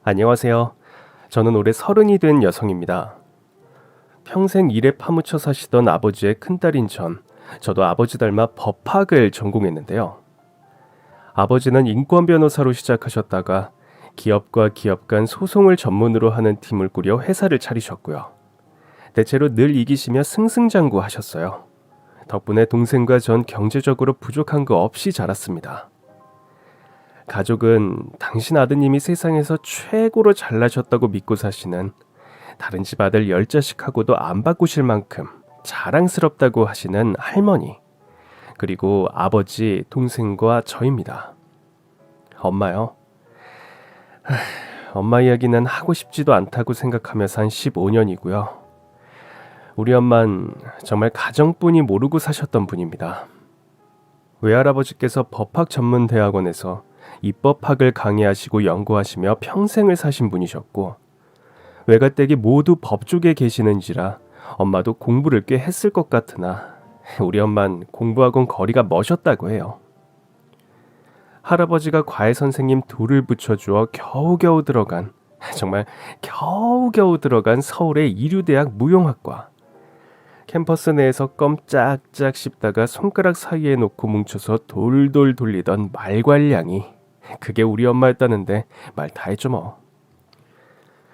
안녕하세요. 저는 올해 30이 된 여성입니다. 평생 일에 파묻혀 사시던 아버지의 큰딸인 저도 아버지 닮아 법학을 전공했는데요. 아버지는 인권 변호사로 시작하셨다가 기업과 기업 간 소송을 전문으로 하는 팀을 꾸려 회사를 차리셨고요. 대체로 늘 이기시며 승승장구하셨어요. 덕분에 동생과 전 경제적으로 부족한 거 없이 자랐습니다. 가족은 당신 아드님이 세상에서 최고로 잘나셨다고 믿고 사시는 다른 집 아들 10자식하고도 안 바꾸실 만큼 자랑스럽다고 하시는 할머니, 그리고 아버지, 동생과 저입니다. 엄마요? 엄마 이야기는 하고 싶지도 않다고 생각하며 산 15년이고요. 우리 엄만 정말 가정뿐이 모르고 사셨던 분입니다. 외할아버지께서 법학 전문 대학원에서 입법학을 강의하시고 연구하시며 평생을 사신 분이셨고, 외가댁이 모두 법 쪽에 계시는지라 엄마도 공부를 꽤 했을 것 같으나 우리 엄만 공부하고는 거리가 머셨다고 해요. 할아버지가 과외 선생님 둘을 붙여주어 정말 겨우겨우 들어간 서울의 이류대학 무용학과. 캠퍼스 내에서 껌 짝짝 씹다가 손가락 사이에 놓고 뭉쳐서 돌돌 돌리던 말괄량이 그게 우리 엄마였다는데 말 다 했죠 뭐.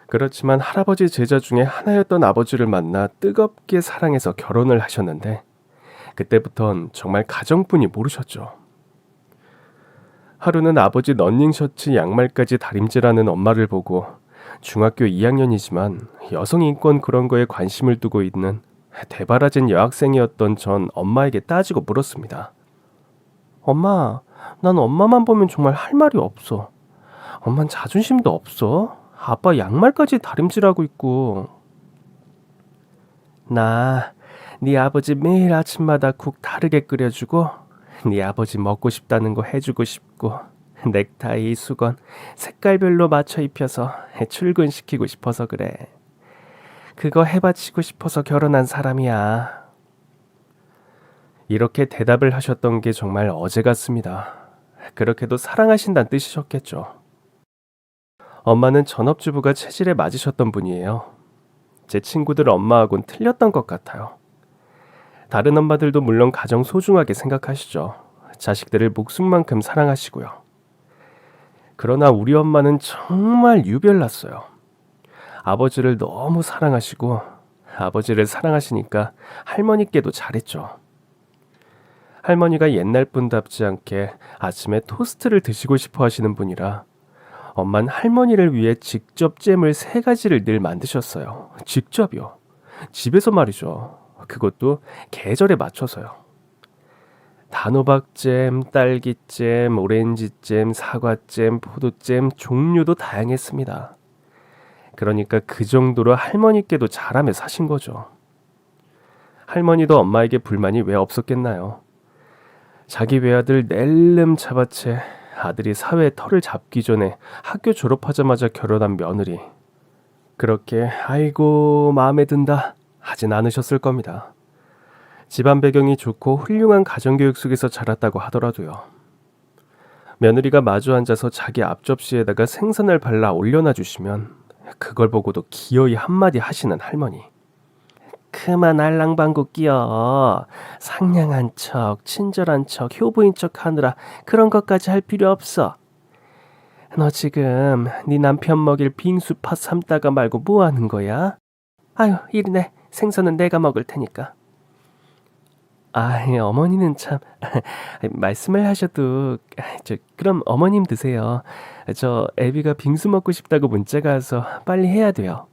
그렇지만 할아버지 제자 중에 하나였던 아버지를 만나 뜨겁게 사랑해서 결혼을 하셨는데 그때부턴 정말 가정뿐이 모르셨죠. 하루는 아버지 러닝셔츠 양말까지 다림질하는 엄마를 보고 중학교 2학년이지만 여성인권 그런 거에 관심을 두고 있는 대바라진 여학생이었던 전 엄마에게 따지고 물었습니다. 엄마, 난 엄마만 보면 정말 할 말이 없어. 엄만 자존심도 없어? 아빠 양말까지 다림질하고 있고. 나 네 아버지 매일 아침마다 국 다르게 끓여주고 네 아버지 먹고 싶다는 거 해주고 싶고 넥타이, 수건 색깔별로 맞춰 입혀서 출근시키고 싶어서 그래. 그거 해바치고 싶어서 결혼한 사람이야. 이렇게 대답을 하셨던 게 정말 어제 같습니다. 그렇게도 사랑하신다는 뜻이셨겠죠. 엄마는 전업주부가 체질에 맞으셨던 분이에요. 제 친구들 엄마하고는 틀렸던 것 같아요. 다른 엄마들도 물론 가정 소중하게 생각하시죠. 자식들을 목숨만큼 사랑하시고요. 그러나 우리 엄마는 정말 유별났어요. 아버지를 너무 사랑하시고 아버지를 사랑하시니까 할머니께도 잘했죠. 할머니가 옛날 분답지 않게 아침에 토스트를 드시고 싶어 하시는 분이라 엄만 할머니를 위해 직접 잼을 3가지를 늘 만드셨어요. 직접요. 집에서 말이죠. 그것도 계절에 맞춰서요. 단호박잼, 딸기잼, 오렌지잼, 사과잼, 포도잼 종류도 다양했습니다. 그러니까 그 정도로 할머니께도 잘하며 사신 거죠. 할머니도 엄마에게 불만이 왜 없었겠나요? 자기 외아들 낼름 차밭에 아들이 사회에 털을 잡기 전에 학교 졸업하자마자 결혼한 며느리. 그렇게 아이고 마음에 든다 하진 않으셨을 겁니다. 집안 배경이 좋고 훌륭한 가정교육 속에서 자랐다고 하더라도요. 며느리가 마주 앉아서 자기 앞접시에다가 생선을 발라 올려놔 주시면 그걸 보고도 기어이 한마디 하시는 할머니. 그만 알랑방구 끼어. 상냥한 척, 친절한 척, 효부인 척 하느라 그런 것까지 할 필요 없어. 너 지금 네 남편 먹일 빙수 팥 삶다가 말고 뭐 하는 거야? 아유, 이리네. 생선은 내가 먹을 테니까. 어머니는 참 말씀을 하셔도 그럼 어머님 드세요. 저 애비가 빙수 먹고 싶다고 문자가 와서 빨리 해야 돼요.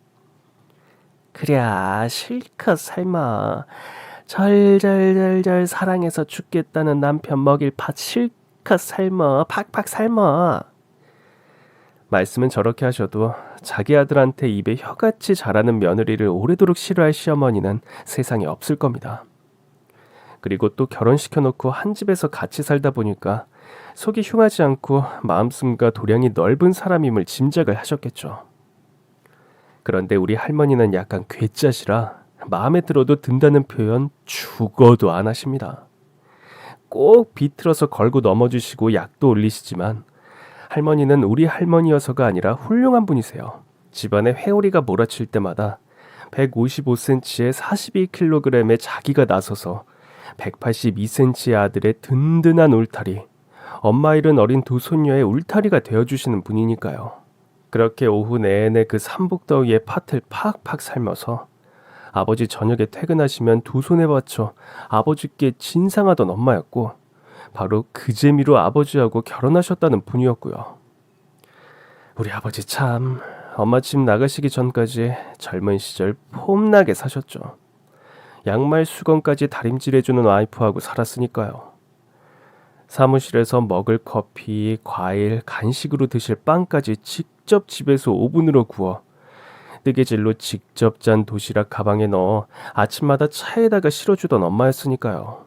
그래 실컷 삶아. 절절절절 사랑해서 죽겠다는 남편 먹일 팥 실컷 삶어. 팍팍 삶어. 말씀은 저렇게 하셔도 자기 아들한테 입에 혀같이 자라는 며느리를 오래도록 싫어할 시어머니는 세상에 없을 겁니다. 그리고 또 결혼시켜놓고 한 집에서 같이 살다 보니까 속이 흉하지 않고 마음씀과 도량이 넓은 사람임을 짐작을 하셨겠죠. 그런데 우리 할머니는 약간 괴짜시라 마음에 들어도 든다는 표현 죽어도 안 하십니다. 꼭 비틀어서 걸고 넘어지시고 약도 올리시지만 할머니는 우리 할머니여서가 아니라 훌륭한 분이세요. 집안에 회오리가 몰아칠 때마다 155cm에 42kg의 자기가 나서서 182cm의 아들의 든든한 울타리, 엄마 잃은 어린 두 손녀의 울타리가 되어주시는 분이니까요. 그렇게 오후 내내 그 삼복더위에 팥을 팍팍 삶아서 아버지 저녁에 퇴근하시면 두 손에 받쳐 아버지께 진상하던 엄마였고, 바로 그 재미로 아버지하고 결혼하셨다는 분이었고요. 우리 아버지 참 엄마 집 나가시기 전까지 젊은 시절 폼나게 사셨죠. 양말 수건까지 다림질해주는 와이프하고 살았으니까요. 사무실에서 먹을 커피, 과일, 간식으로 드실 빵까지 직접 집에서 오븐으로 구워 뜨개질로 직접 짠 도시락 가방에 넣어 아침마다 차에다가 실어주던 엄마였으니까요.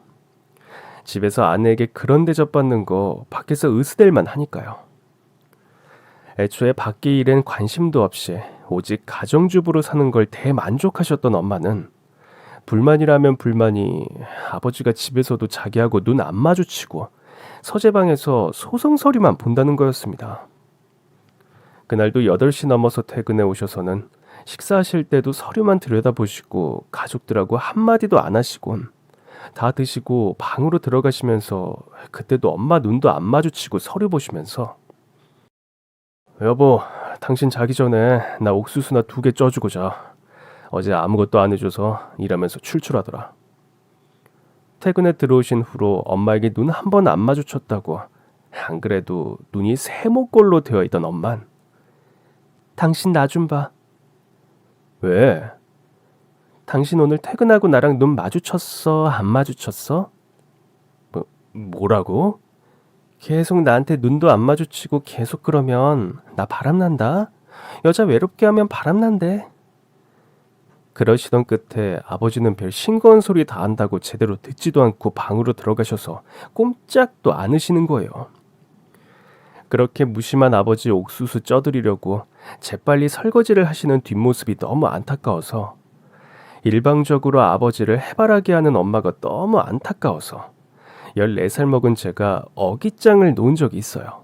집에서 아내에게 그런 대접받는 거 밖에서 으스댈만 하니까요. 애초에 밖의 일엔 관심도 없이 오직 가정주부로 사는 걸 대만족하셨던 엄마는 불만이라면 불만이 아버지가 집에서도 자기하고 눈 안 마주치고 서재방에서 소송서류만 본다는 거였습니다. 그날도 8시 넘어서 퇴근해 오셔서는 식사하실 때도 서류만 들여다보시고 가족들하고 한마디도 안 하시곤 다 드시고 방으로 들어가시면서 그때도 엄마 눈도 안 마주치고 서류 보시면서 여보, 당신 자기 전에 나 옥수수나 2개 쪄주고 자. 어제 아무것도 안 해줘서 일하면서 출출하더라. 퇴근에 들어오신 후로 엄마에게 눈 한 번 안 마주쳤다고, 안 그래도 눈이 세모꼴로 되어 있던 엄만 당신 나 좀 봐. 왜? 당신 오늘 퇴근하고 나랑 눈 마주쳤어? 안 마주쳤어? 뭐라고? 계속 나한테 눈도 안 마주치고 계속 그러면 나 바람난다. 여자 외롭게 하면 바람난대. 그러시던 끝에 아버지는 별 싱거운 소리 다 한다고 제대로 듣지도 않고 방으로 들어가셔서 꼼짝도 않으시는 거예요. 그렇게 무심한 아버지 옥수수 쪄드리려고 재빨리 설거지를 하시는 뒷모습이 너무 안타까워서, 일방적으로 아버지를 해바라기 하는 엄마가 너무 안타까워서 14살 먹은 제가 어깃장을 놓은 적이 있어요.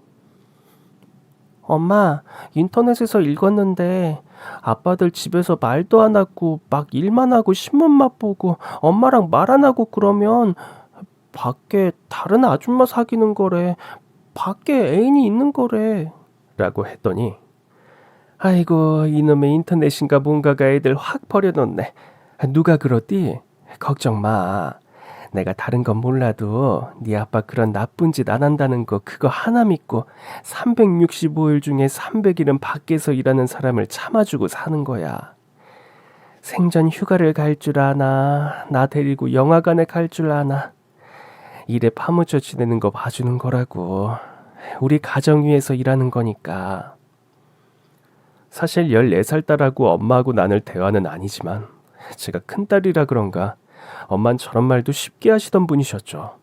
엄마, 인터넷에서 읽었는데 아빠들 집에서 말도 안 하고 막 일만 하고 신문만 보고 엄마랑 말 안 하고 그러면 밖에 다른 아줌마 사귀는 거래. 밖에 애인이 있는 거래. 라고 했더니, 아이고 이놈의 인터넷인가 뭔가가 애들 확 버려놓네. 누가 그러디? 걱정 마. 내가 다른 건 몰라도 네 아빠 그런 나쁜 짓 안 한다는 거 그거 하나 믿고 365일 중에 300일은 밖에서 일하는 사람을 참아주고 사는 거야. 생전 휴가를 갈 줄 아나? 나 데리고 영화관에 갈 줄 아나? 일에 파묻혀 지내는 거 봐주는 거라고. 우리 가정 위해서 일하는 거니까. 사실 14살 딸하고 엄마하고 나눌 대화는 아니지만 제가 큰딸이라 그런가 엄만 저런 말도 쉽게 하시던 분이셨죠.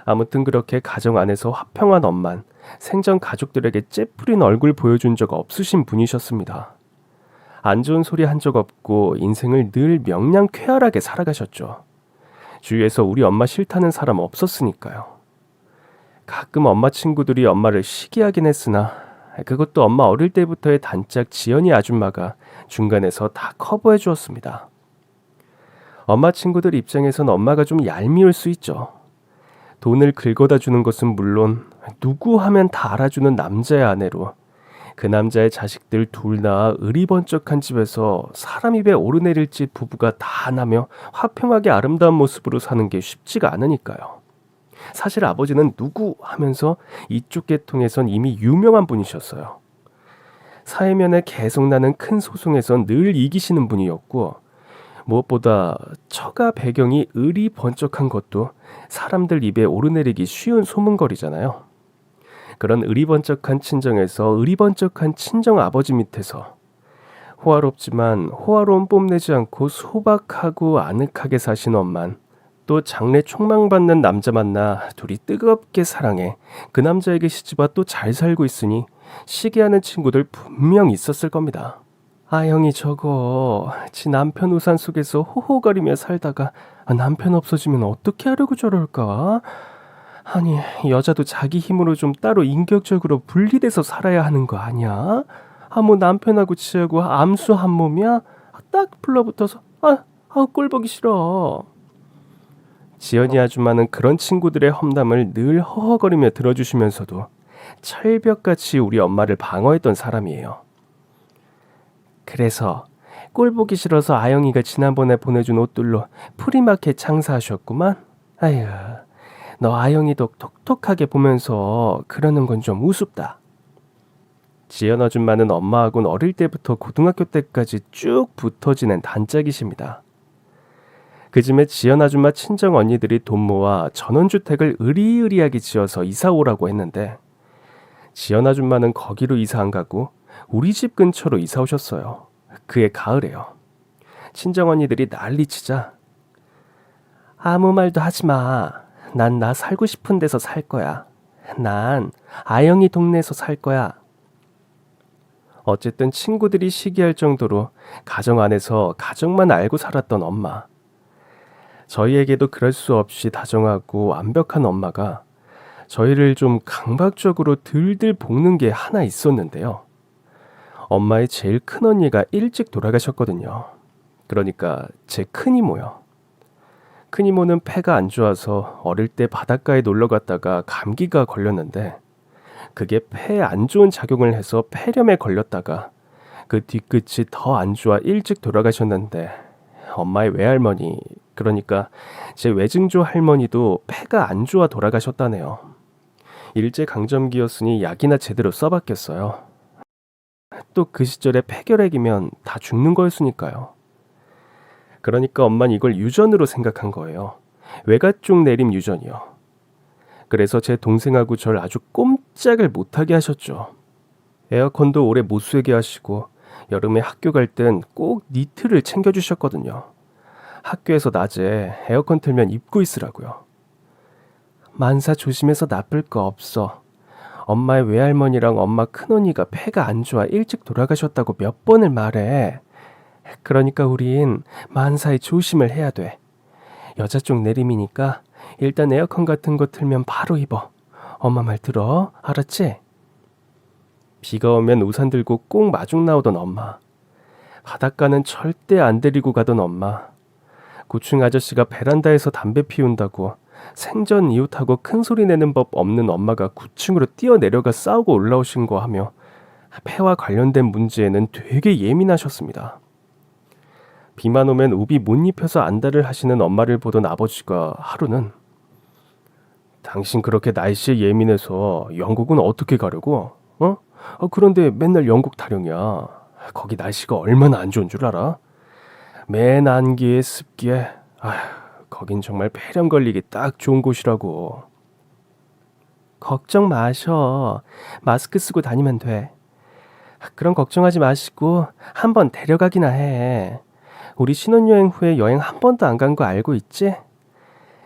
아무튼 그렇게 가정 안에서 화평한 엄만, 생전 가족들에게 째푸린 얼굴 보여준 적 없으신 분이셨습니다. 안 좋은 소리 한 적 없고 인생을 늘 명랑쾌활하게 살아가셨죠. 주위에서 우리 엄마 싫다는 사람 없었으니까요. 가끔 엄마 친구들이 엄마를 시기하긴 했으나 그것도 엄마 어릴 때부터의 단짝 지연이 아줌마가 중간에서 다 커버해 주었습니다. 엄마 친구들 입장에선 엄마가 좀 얄미울 수 있죠. 돈을 긁어다 주는 것은 물론 누구 하면 다 알아주는 남자의 아내로 그 남자의 자식들 둘 낳아 의리번쩍한 집에서 사람 입에 오르내릴 짓 부부가 다 나며 화평하게 아름다운 모습으로 사는 게 쉽지가 않으니까요. 사실 아버지는 누구 하면서 이쪽 계통에선 이미 유명한 분이셨어요. 사회면에 계속 나는 큰 소송에선 늘 이기시는 분이었고, 무엇보다 처가 배경이 의리번쩍한 것도 사람들 입에 오르내리기 쉬운 소문거리잖아요. 그런 의리번쩍한 친정에서 의리번쩍한 친정 아버지 밑에서 호화롭지만 호화로움 뽐내지 않고 소박하고 아늑하게 사신 엄만, 또 장래 촉망받는 남자 만나 둘이 뜨겁게 사랑해 그 남자에게 시집와 또 잘 살고 있으니 시기하는 친구들 분명 있었을 겁니다. 아 형이 저거 지 남편 우산 속에서 호호거리며 살다가 남편 없어지면 어떻게 하려고 저럴까? 아니, 여자도 자기 힘으로 좀 따로 인격적으로 분리돼서 살아야 하는 거 아니야? 뭐 남편하고 지하고 암수 한 몸이야? 딱 불러붙어서 꼴 보기 싫어. 지연이 아줌마는 그런 친구들의 험담을 늘 허허거리며 들어주시면서도 철벽같이 우리 엄마를 방어했던 사람이에요. 그래서 꼴 보기 싫어서 아영이가 지난번에 보내준 옷들로 프리마켓 장사하셨구만. 아휴, 너 아영이도 톡톡하게 보면서 그러는 건 좀 우습다. 지연 아줌마는 엄마하고는 어릴 때부터 고등학교 때까지 쭉 붙어 지낸 단짝이십니다. 그쯤에 지연 아줌마 친정 언니들이 돈 모아 전원주택을 으리으리하게 지어서 이사 오라고 했는데 지연 아줌마는 거기로 이사 안 가고 우리 집 근처로 이사 오셨어요. 그해 가을에요. 친정 언니들이 난리치자 아무 말도 하지 마. 난 나 살고 싶은 데서 살 거야. 난 아영이 동네에서 살 거야. 어쨌든 친구들이 시기할 정도로 가정 안에서 가정만 알고 살았던 엄마. 저희에게도 그럴 수 없이 다정하고 완벽한 엄마가 저희를 좀 강박적으로 들들 볶는 게 하나 있었는데요. 엄마의 제일 큰 언니가 일찍 돌아가셨거든요. 그러니까 제 큰이모요. 큰이모는 폐가 안 좋아서 어릴 때 바닷가에 놀러 갔다가 감기가 걸렸는데 그게 폐에 안 좋은 작용을 해서 폐렴에 걸렸다가 그 뒤끝이 더 안 좋아 일찍 돌아가셨는데 엄마의 외할머니, 그러니까 제 외증조 할머니도 폐가 안 좋아 돌아가셨다네요. 일제강점기였으니 약이나 제대로 써봤겠어요. 또 그 시절에 폐결핵이면 다 죽는 거였으니까요. 그러니까 엄마는 이걸 유전으로 생각한 거예요. 외가 쪽 내림 유전이요. 그래서 제 동생하고 절 아주 꼼짝을 못하게 하셨죠. 에어컨도 오래 못 쐬게 하시고 여름에 학교 갈 땐 꼭 니트를 챙겨주셨거든요. 학교에서 낮에 에어컨 틀면 입고 있으라고요. 만사 조심해서 나쁠 거 없어. 엄마의 외할머니랑 엄마 큰언니가 폐가 안 좋아 일찍 돌아가셨다고 몇 번을 말해. 그러니까 우린 만사에 조심을 해야 돼. 여자 쪽 내림이니까 일단 에어컨 같은 거 틀면 바로 입어. 엄마 말 들어. 알았지? 비가 오면 우산 들고 꼭 마중 나오던 엄마. 바닷가는 절대 안 데리고 가던 엄마. 고충 아저씨가 베란다에서 담배 피운다고 생전 이웃하고 큰 소리 내는 법 없는 엄마가 9층으로 뛰어내려가 싸우고 올라오신 거 하며 폐와 관련된 문제에는 되게 예민하셨습니다. 비만 오면 우비 못 입혀서 안달을 하시는 엄마를 보던 아버지가 하루는 당신 그렇게 날씨에 예민해서 영국은 어떻게 가려고? 그런데 맨날 영국 타령이야. 거기 날씨가 얼마나 안 좋은 줄 알아? 맨 안기에 습기에 거긴 정말 폐렴 걸리기 딱 좋은 곳이라고. 걱정 마셔. 마스크 쓰고 다니면 돼. 그럼 걱정하지 마시고 한번 데려가기나 해. 우리 신혼여행 후에 여행 한 번도 안 간 거 알고 있지?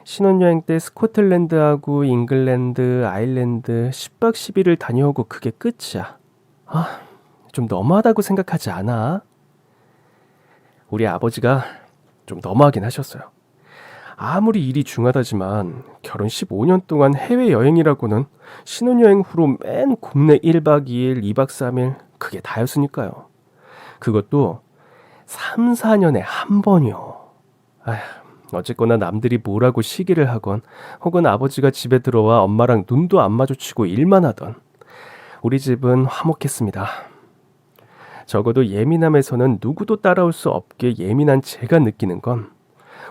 신혼여행 때 스코틀랜드하고 잉글랜드, 아일랜드 10박 10일을 다녀오고 그게 끝이야. 좀 너무하다고 생각하지 않아? 우리 아버지가 좀 너무하긴 하셨어요. 아무리 일이 중하다지만 결혼 15년 동안 해외여행이라고는 신혼여행 후로 맨 국내 1박 2일, 2박 3일 그게 다였으니까요. 그것도 3, 4년에 한 번이요. 어쨌거나 남들이 뭐라고 시기를 하건 혹은 아버지가 집에 들어와 엄마랑 눈도 안 마주치고 일만 하던 우리 집은 화목했습니다. 적어도 예민함에서는 누구도 따라올 수 없게 예민한 제가 느끼는 건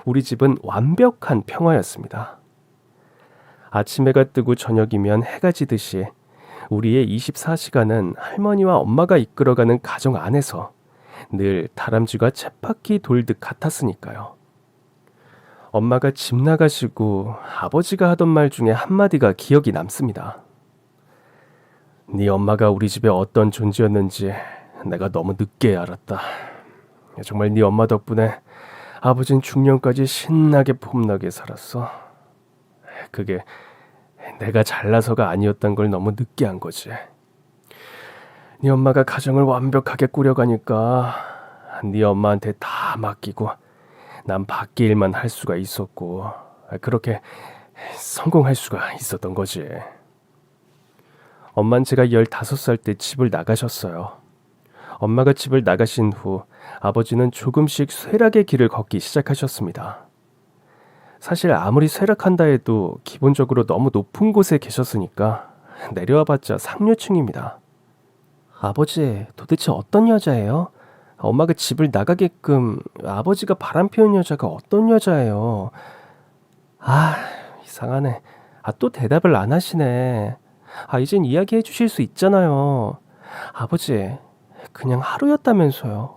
우리 집은 완벽한 평화였습니다. 아침 해가 뜨고 저녁이면 해가 지듯이 우리의 24시간은 할머니와 엄마가 이끌어가는 가정 안에서 늘 다람쥐가 쳇바퀴 돌듯 같았으니까요. 엄마가 집 나가시고 아버지가 하던 말 중에 한마디가 기억이 남습니다. 네 엄마가 우리 집에 어떤 존재였는지 내가 너무 늦게 알았다. 정말 네 엄마 덕분에 아버진 중년까지 신나게 폼나게 살았어. 그게 내가 잘나서가 아니었던 걸 너무 늦게 한 거지. 네 엄마가 가정을 완벽하게 꾸려가니까 네 엄마한테 다 맡기고 난 밖에 일만 할 수가 있었고 그렇게 성공할 수가 있었던 거지. 엄만 제가 15살 때 집을 나가셨어요. 엄마가 집을 나가신 후 아버지는 조금씩 쇠락의 길을 걷기 시작하셨습니다. 사실 아무리 쇠락한다 해도 기본적으로 너무 높은 곳에 계셨으니까 내려와봤자 상류층입니다. 아버지, 도대체 어떤 여자예요? 엄마가 집을 나가게끔 아버지가 바람피운 여자가 어떤 여자예요? 아, 이상하네. 또 대답을 안 하시네. 이젠 이야기해 주실 수 있잖아요. 아버지, 그냥 하루였다면서요.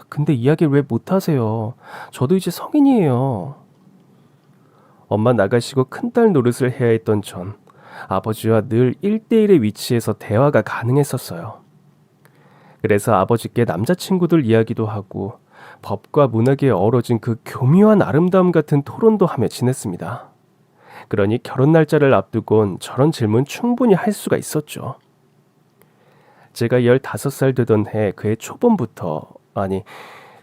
근데 이야기를 왜 못하세요? 저도 이제 성인이에요. 엄마 나가시고 큰딸 노릇을 해야 했던 전 아버지와 늘 1대1의 위치에서 대화가 가능했었어요. 그래서 아버지께 남자친구들 이야기도 하고 법과 문학에 어우러진 그 교묘한 아름다움 같은 토론도 하며 지냈습니다. 그러니 결혼 날짜를 앞두곤 저런 질문 충분히 할 수가 있었죠. 제가 15살 되던 해 그해 초반부터, 아니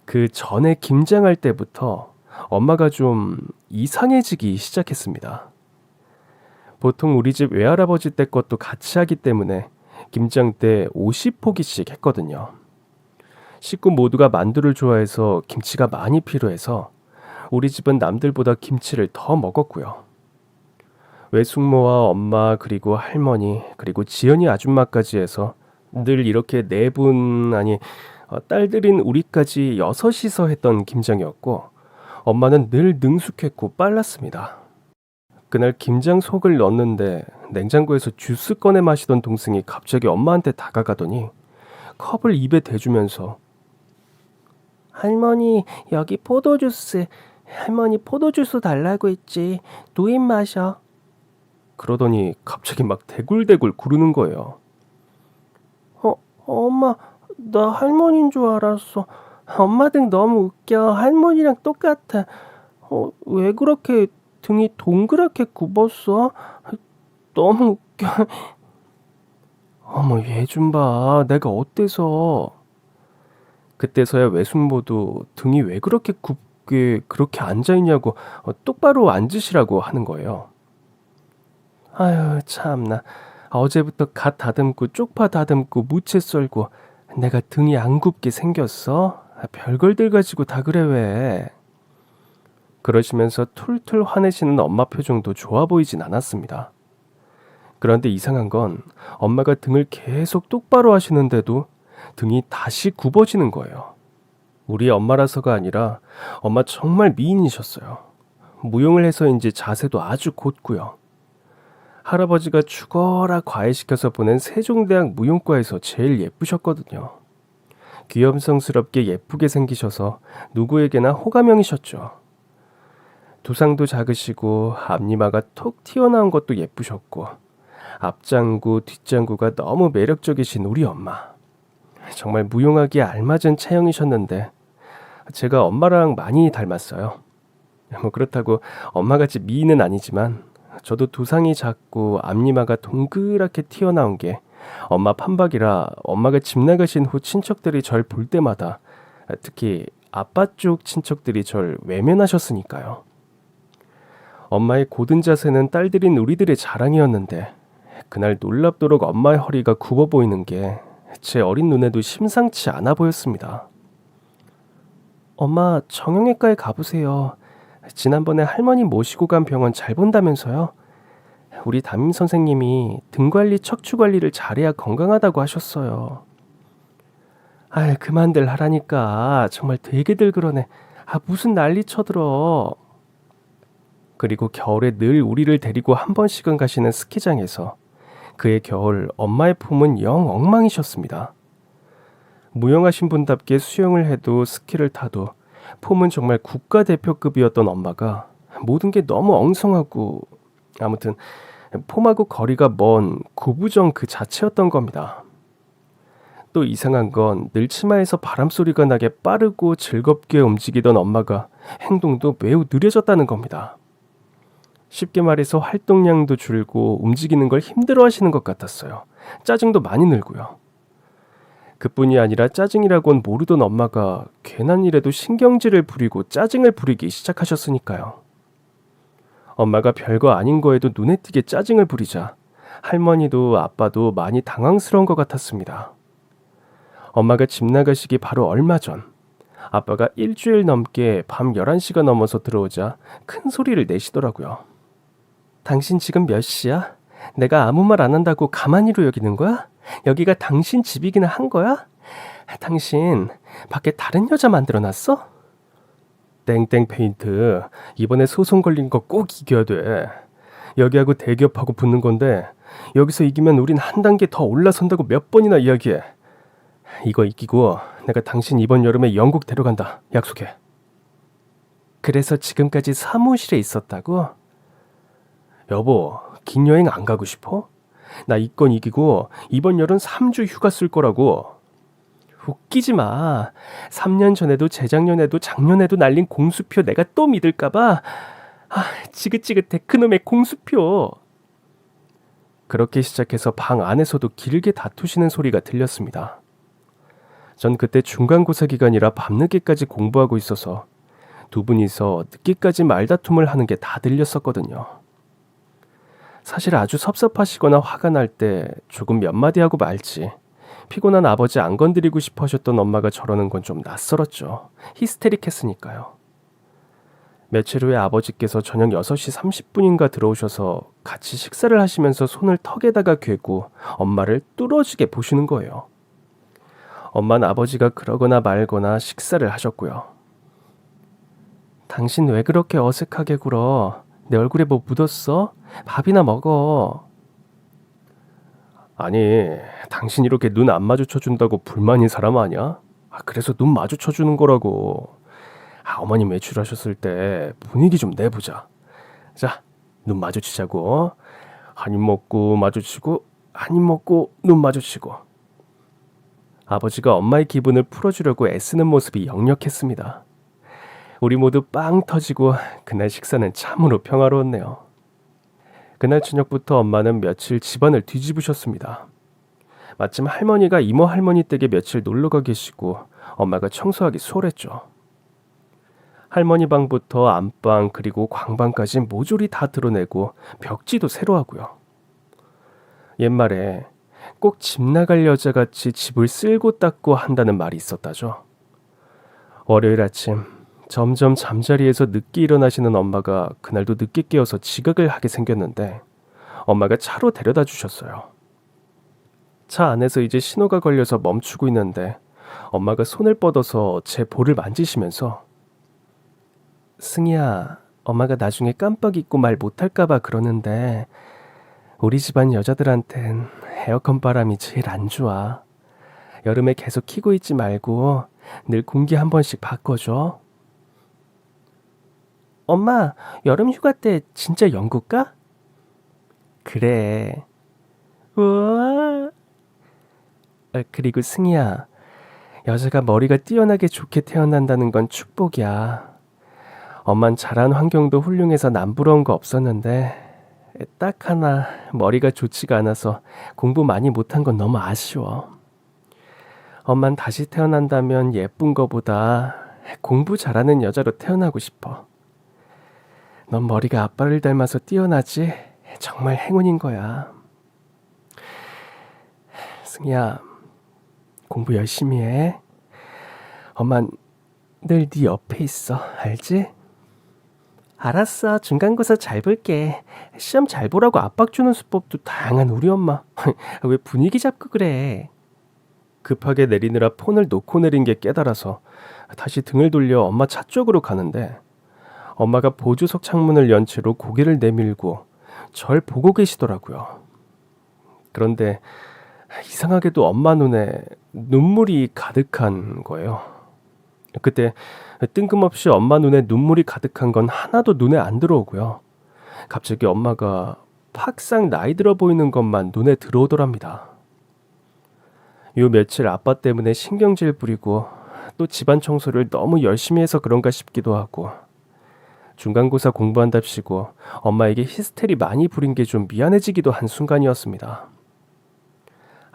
그 전에 김장할 때부터 엄마가 좀 이상해지기 시작했습니다. 보통 우리 집 외할아버지 때 것도 같이 하기 때문에 김장 때 50포기씩 했거든요. 식구 모두가 만두를 좋아해서 김치가 많이 필요해서 우리 집은 남들보다 김치를 더 먹었고요. 외숙모와 엄마 그리고 할머니 그리고 지연이 아줌마까지 해서 늘 이렇게 네 분, 아니 딸들인 우리까지 6이서 했던 김장이었고 엄마는 늘 능숙했고 빨랐습니다. 그날 김장 속을 넣었는데 냉장고에서 주스 꺼내 마시던 동생이 갑자기 엄마한테 다가가더니 컵을 입에 대주면서 할머니, 여기 포도주스. 할머니 포도주스 달라고 했지. 누임 마셔. 그러더니 갑자기 막 대굴대굴 구르는 거예요. 엄마, 나 할머니인 줄 알았어. 엄마 등 너무 웃겨. 할머니랑 똑같아. 왜 그렇게 등이 동그랗게 굽었어? 너무 웃겨. 어머, 얘 좀 봐. 내가 어때서. 그때서야 외숙모도 등이 왜 그렇게 굽게 그렇게 앉아있냐고 똑바로 앉으시라고 하는 거예요. 아유, 참나. 어제부터 갓 다듬고 쪽파 다듬고 무채 썰고 내가 등이 안 굽게 생겼어? 별걸들 가지고 다 그래 왜? 그러시면서 툴툴 화내시는 엄마 표정도 좋아 보이진 않았습니다. 그런데 이상한 건 엄마가 등을 계속 똑바로 하시는데도 등이 다시 굽어지는 거예요. 우리 엄마라서가 아니라 엄마 정말 미인이셨어요. 무용을 해서인지 자세도 아주 곧고요. 할아버지가 죽어라 과외시켜서 보낸 세종대학 무용과에서 제일 예쁘셨거든요. 귀염성스럽게 예쁘게 생기셔서 누구에게나 호감형이셨죠. 두상도 작으시고 앞니마가 톡 튀어나온 것도 예쁘셨고 앞장구 뒷장구가 너무 매력적이신 우리 엄마. 정말 무용하기에 알맞은 체형이셨는데 제가 엄마랑 많이 닮았어요. 그렇다고 엄마같이 미인은 아니지만 저도 두상이 작고 앞니마가 동그랗게 튀어나온 게 엄마 판박이라 엄마가 집 나가신 후 친척들이 절 볼 때마다 특히 아빠 쪽 친척들이 절 외면하셨으니까요. 엄마의 고든 자세는 딸들인 우리들의 자랑이었는데 그날 놀랍도록 엄마의 허리가 굽어 보이는 게 제 어린 눈에도 심상치 않아 보였습니다. 엄마, 정형외과에 가보세요. 지난번에 할머니 모시고 간 병원 잘 본다면서요? 우리 담임 선생님이 등 관리, 척추 관리를 잘해야 건강하다고 하셨어요. 그만들 하라니까. 정말 되게들 그러네. 무슨 난리 쳐들어. 그리고 겨울에 늘 우리를 데리고 한 번씩은 가시는 스키장에서 그의 겨울 엄마의 폼은 영 엉망이셨습니다. 무용하신 분답게 수영을 해도 스키를 타도 폼은 정말 국가대표급이었던 엄마가 모든 게 너무 엉성하고 아무튼 폼하고 거리가 먼 고부정 그 자체였던 겁니다. 또 이상한 건 늘 치마에서 바람소리가 나게 빠르고 즐겁게 움직이던 엄마가 행동도 매우 느려졌다는 겁니다. 쉽게 말해서 활동량도 줄고 움직이는 걸 힘들어하시는 것 같았어요. 짜증도 많이 늘고요. 그뿐이 아니라 짜증이라곤 모르던 엄마가 괜한 일에도 신경질을 부리고 짜증을 부리기 시작하셨으니까요. 엄마가 별거 아닌 거에도 눈에 띄게 짜증을 부리자 할머니도 아빠도 많이 당황스러운 것 같았습니다. 엄마가 집 나가시기 바로 얼마 전 아빠가 일주일 넘게 밤 11시가 넘어서 들어오자 큰 소리를 내시더라고요. 당신 지금 몇 시야? 내가 아무 말 안 한다고 가만히로 여기는 거야? 여기가 당신 집이기나 한 거야? 당신 밖에 다른 여자 만들어놨어? 땡땡 페인트, 이번에 소송 걸린 거 꼭 이겨야 돼. 여기하고 대기업하고 붙는 건데 여기서 이기면 우린 한 단계 더 올라선다고 몇 번이나 이야기해. 이거 이기고 내가 당신 이번 여름에 영국 데려간다. 약속해. 그래서 지금까지 사무실에 있었다고? 여보, 긴 여행 안 가고 싶어? 나 이 건 이기고 이번 여름 3주 휴가 쓸 거라고. 웃기지 마. 3년 전에도 재작년에도 작년에도 날린 공수표 내가 또 믿을까봐. 지긋지긋해 그놈의 공수표. 그렇게 시작해서 방 안에서도 길게 다투시는 소리가 들렸습니다. 전 그때 중간고사 기간이라 밤늦게까지 공부하고 있어서 두 분이서 늦게까지 말다툼을 하는 게 다 들렸었거든요. 사실 아주 섭섭하시거나 화가 날 때 조금 몇 마디 하고 말지 피곤한 아버지 안 건드리고 싶어 하셨던 엄마가 저러는 건 좀 낯설었죠. 히스테릭했으니까요. 며칠 후에 아버지께서 저녁 6시 30분인가 들어오셔서 같이 식사를 하시면서 손을 턱에다가 괴고 엄마를 뚫어지게 보시는 거예요. 엄마는 아버지가 그러거나 말거나 식사를 하셨고요. 당신 왜 그렇게 어색하게 굴어? 내 얼굴에 뭐 묻었어? 밥이나 먹어. 아니, 당신 이렇게 눈 안 마주쳐준다고 불만인 사람 아니야? 그래서 눈 마주쳐주는 거라고. 어머님 외출하셨을 때 분위기 좀 내보자. 자, 눈 마주치자고. 한 입 먹고 마주치고 한 입 먹고 눈 마주치고. 아버지가 엄마의 기분을 풀어주려고 애쓰는 모습이 역력했습니다. 우리 모두 빵 터지고 그날 식사는 참으로 평화로웠네요. 그날 저녁부터 엄마는 며칠 집안을 뒤집으셨습니다. 마침 할머니가 이모 할머니 댁에 며칠 놀러가 계시고 엄마가 청소하기 수월했죠. 할머니 방부터 안방 그리고 광방까지 모조리 다 드러내고 벽지도 새로 하고요. 옛말에 꼭 집 나갈 여자같이 집을 쓸고 닦고 한다는 말이 있었다죠. 월요일 아침 점점 잠자리에서 늦게 일어나시는 엄마가 그날도 늦게 깨어서 지각을 하게 생겼는데 엄마가 차로 데려다 주셨어요. 차 안에서 이제 신호가 걸려서 멈추고 있는데 엄마가 손을 뻗어서 제 볼을 만지시면서 승희야, 엄마가 나중에 깜빡 잊고 말 못할까봐 그러는데 우리 집안 여자들한텐 에어컨 바람이 제일 안 좋아. 여름에 계속 켜고 있지 말고 늘 공기 한 번씩 바꿔줘. 엄마, 여름 휴가 때 진짜 영국 가? 그래. 우와. 그리고 승희야, 여자가 머리가 뛰어나게 좋게 태어난다는 건 축복이야. 엄만 자란 환경도 훌륭해서 남부러운 거 없었는데 딱 하나 머리가 좋지가 않아서 공부 많이 못한 건 너무 아쉬워. 엄만 다시 태어난다면 예쁜 거보다 공부 잘하는 여자로 태어나고 싶어. 넌 머리가 아빠를 닮아서 뛰어나지? 정말 행운인 거야. 승희야, 공부 열심히 해. 엄만 늘 네 옆에 있어. 알지? 알았어. 중간고사 잘 볼게. 시험 잘 보라고 압박 주는 수법도 다양한 우리 엄마. 왜 분위기 잡고 그래? 급하게 내리느라 폰을 놓고 내린 게 깨달아서 다시 등을 돌려 엄마 차 쪽으로 가는데 엄마가 보조석 창문을 연 채로 고개를 내밀고 절 보고 계시더라고요. 그런데 이상하게도 엄마 눈에 눈물이 가득한 거예요. 그때 뜬금없이 엄마 눈에 눈물이 가득한 건 하나도 눈에 안 들어오고요. 갑자기 엄마가 팍상 나이 들어 보이는 것만 눈에 들어오더랍니다. 요 며칠 아빠 때문에 신경질 부리고 또 집안 청소를 너무 열심히 해서 그런가 싶기도 하고 중간고사 공부한답시고 엄마에게 히스테리 많이 부린 게 좀 미안해지기도 한 순간이었습니다.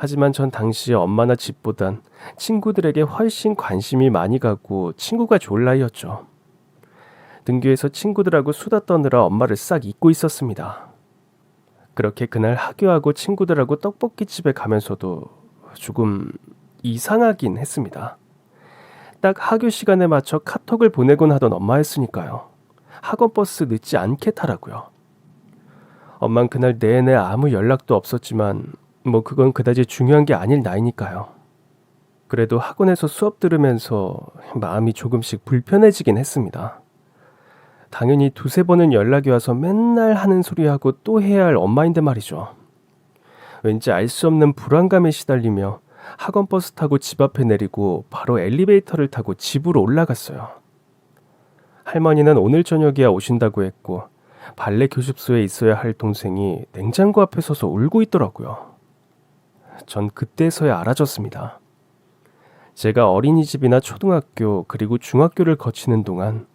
하지만 전 당시 엄마나 집보단 친구들에게 훨씬 관심이 많이 가고 친구가 좋을 나이였죠. 등교에서 친구들하고 수다 떠느라 엄마를 싹 잊고 있었습니다. 그렇게 그날 하교하고 친구들하고 떡볶이집에 가면서도 조금 이상하긴 했습니다. 딱 하교 시간에 맞춰 카톡을 보내곤 하던 엄마였으니까요. 학원 버스 늦지 않게 타라고요. 엄만 그날 내내 아무 연락도 없었지만 뭐 그건 그다지 중요한 게 아닐 나이니까요. 그래도 학원에서 수업 들으면서 마음이 조금씩 불편해지긴 했습니다. 당연히 두세 번은 연락이 와서 맨날 하는 소리하고 또 해야 할 엄마인데 말이죠. 왠지 알 수 없는 불안감에 시달리며 학원 버스 타고 집 앞에 내리고 바로 엘리베이터를 타고 집으로 올라갔어요. 할머니는 오늘 저녁에야 오신다고 했고 발레 교습소에 있어야 할 동생이 냉장고 앞에 서서 울고 있더라고요. 전 그때서야 알아졌습니다. 제가 어린이집이나 초등학교 그리고 중학교를 거치는 동안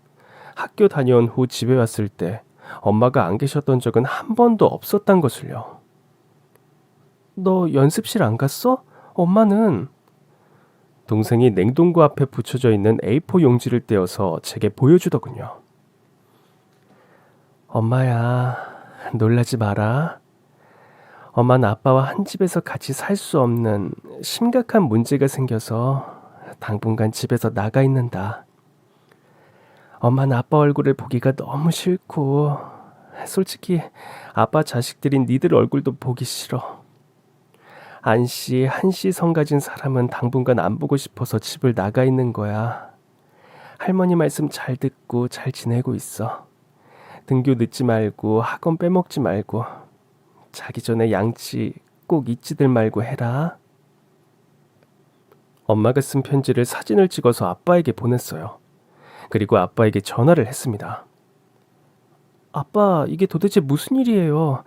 학교 다녀온 후 집에 왔을 때 엄마가 안 계셨던 적은 한 번도 없었단 것을요. 너 연습실 안 갔어? 엄마는? 동생이 냉동고 앞에 붙여져 있는 A4 용지를 떼어서 제게 보여주더군요. 엄마야, 놀라지 마라. 엄마는 아빠와 한 집에서 같이 살 수 없는 심각한 문제가 생겨서 당분간 집에서 나가 있는다. 엄마는 아빠 얼굴을 보기가 너무 싫고 솔직히 아빠 자식들인 니들 얼굴도 보기 싫어. 한씨 성 가진 사람은 당분간 안 보고 싶어서 집을 나가 있는 거야. 할머니 말씀 잘 듣고 잘 지내고 있어. 등교 늦지 말고 학원 빼먹지 말고 자기 전에 양치 꼭 잊지들 말고 해라. 엄마가 쓴 편지를 사진을 찍어서 아빠에게 보냈어요. 그리고 아빠에게 전화를 했습니다. 아빠, 이게 도대체 무슨 일이에요?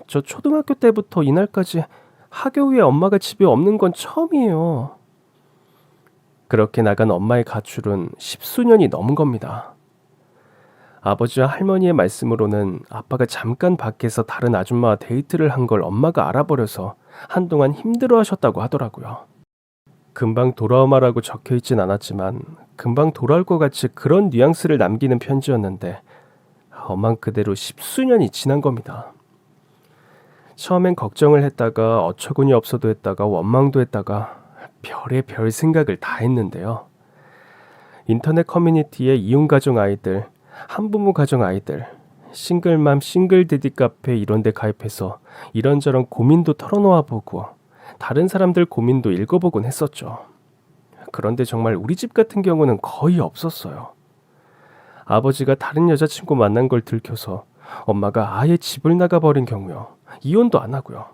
저 초등학교 때부터 이날까지 하교 후에 엄마가 집에 없는 건 처음이에요. 그렇게 나간 엄마의 가출은 10수년이 넘은 겁니다. 아버지와 할머니의 말씀으로는 아빠가 잠깐 밖에서 다른 아줌마와 데이트를 한 걸 엄마가 알아버려서 한동안 힘들어하셨다고 하더라고요. 금방 돌아오마라고 적혀있진 않았지만 금방 돌아올 것 같이 그런 뉘앙스를 남기는 편지였는데 엄만 그대로 10수년이 지난 겁니다. 처음엔 걱정을 했다가 어처구니 없어도 했다가 원망도 했다가 별의 별 생각을 다 했는데요. 인터넷 커뮤니티에 이혼가정 아이들, 한부모 가정 아이들, 싱글맘 싱글데디 카페 이런 데 가입해서 이런저런 고민도 털어놓아 보고 다른 사람들 고민도 읽어보곤 했었죠. 그런데 정말 우리 집 같은 경우는 거의 없었어요. 아버지가 다른 여자친구 만난 걸 들켜서 엄마가 아예 집을 나가버린 경우요. 이혼도 안 하고요.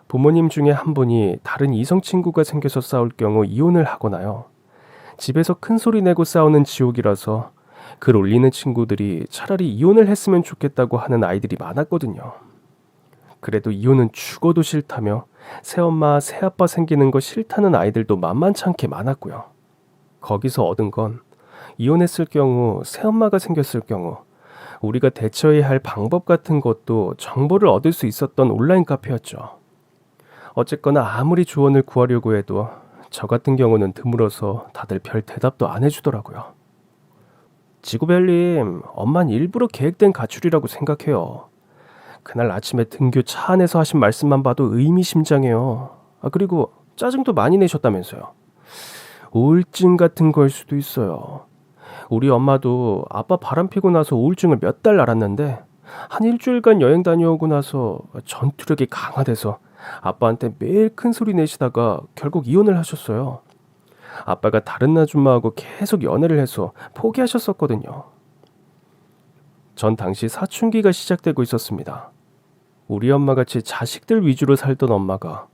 부모님 중에 한 분이 다른 이성 친구가 생겨서 싸울 경우 이혼을 하거나요. 집에서 큰 소리 내고 싸우는 지옥이라서 글 올리는 친구들이 차라리 이혼을 했으면 좋겠다고 하는 아이들이 많았거든요. 그래도 이혼은 죽어도 싫다며 새엄마, 새아빠 생기는 거 싫다는 아이들도 만만찮게 많았고요. 거기서 얻은 건 이혼했을 경우, 새엄마가 생겼을 경우 우리가 대처해야 할 방법 같은 것도 정보를 얻을 수 있었던 온라인 카페였죠. 어쨌거나 아무리 조언을 구하려고 해도 저 같은 경우는 드물어서 다들 별 대답도 안 해주더라고요. 지구별님, 엄만 일부러 계획된 가출이라고 생각해요. 그날 아침에 등교 차 안에서 하신 말씀만 봐도 의미심장해요. 그리고 짜증도 많이 내셨다면서요. 우울증 같은 걸 수도 있어요. 우리 엄마도 아빠 바람피고 나서 우울증을 몇 달 앓았는데 한 일주일간 여행 다녀오고 나서 전투력이 강화돼서 아빠한테 매일 큰 소리 내시다가 결국 이혼을 하셨어요. 아빠가 다른 아줌마하고 계속 연애를 해서 포기하셨었거든요. 전 당시 사춘기가 시작되고 있었습니다. 우리 엄마같이 자식들 위주로 살던 엄마가,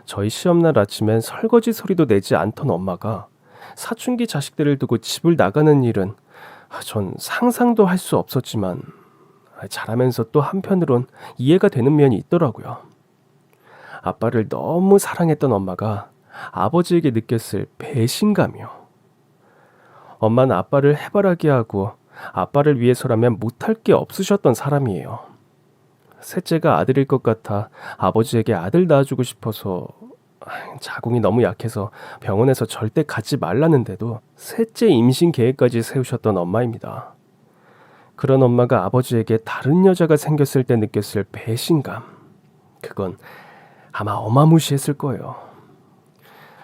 저희 시험날 아침엔 설거지 소리도 내지 않던 엄마가 사춘기 자식들을 두고 집을 나가는 일은 전 상상도 할 수 없었지만 잘하면서 또 한편으론 이해가 되는 면이 있더라고요. 아빠를 너무 사랑했던 엄마가 아버지에게 느꼈을 배신감이요. 엄마는 아빠를 해바라기 하고 아빠를 위해서라면 못할 게 없으셨던 사람이에요. 셋째가 아들일 것 같아 아버지에게 아들 낳아주고 싶어서 자궁이 너무 약해서 병원에서 절대 가지 말라는데도 셋째 임신 계획까지 세우셨던 엄마입니다. 그런 엄마가 아버지에게 다른 여자가 생겼을 때 느꼈을 배신감, 그건 아마 어마무시했을 거예요.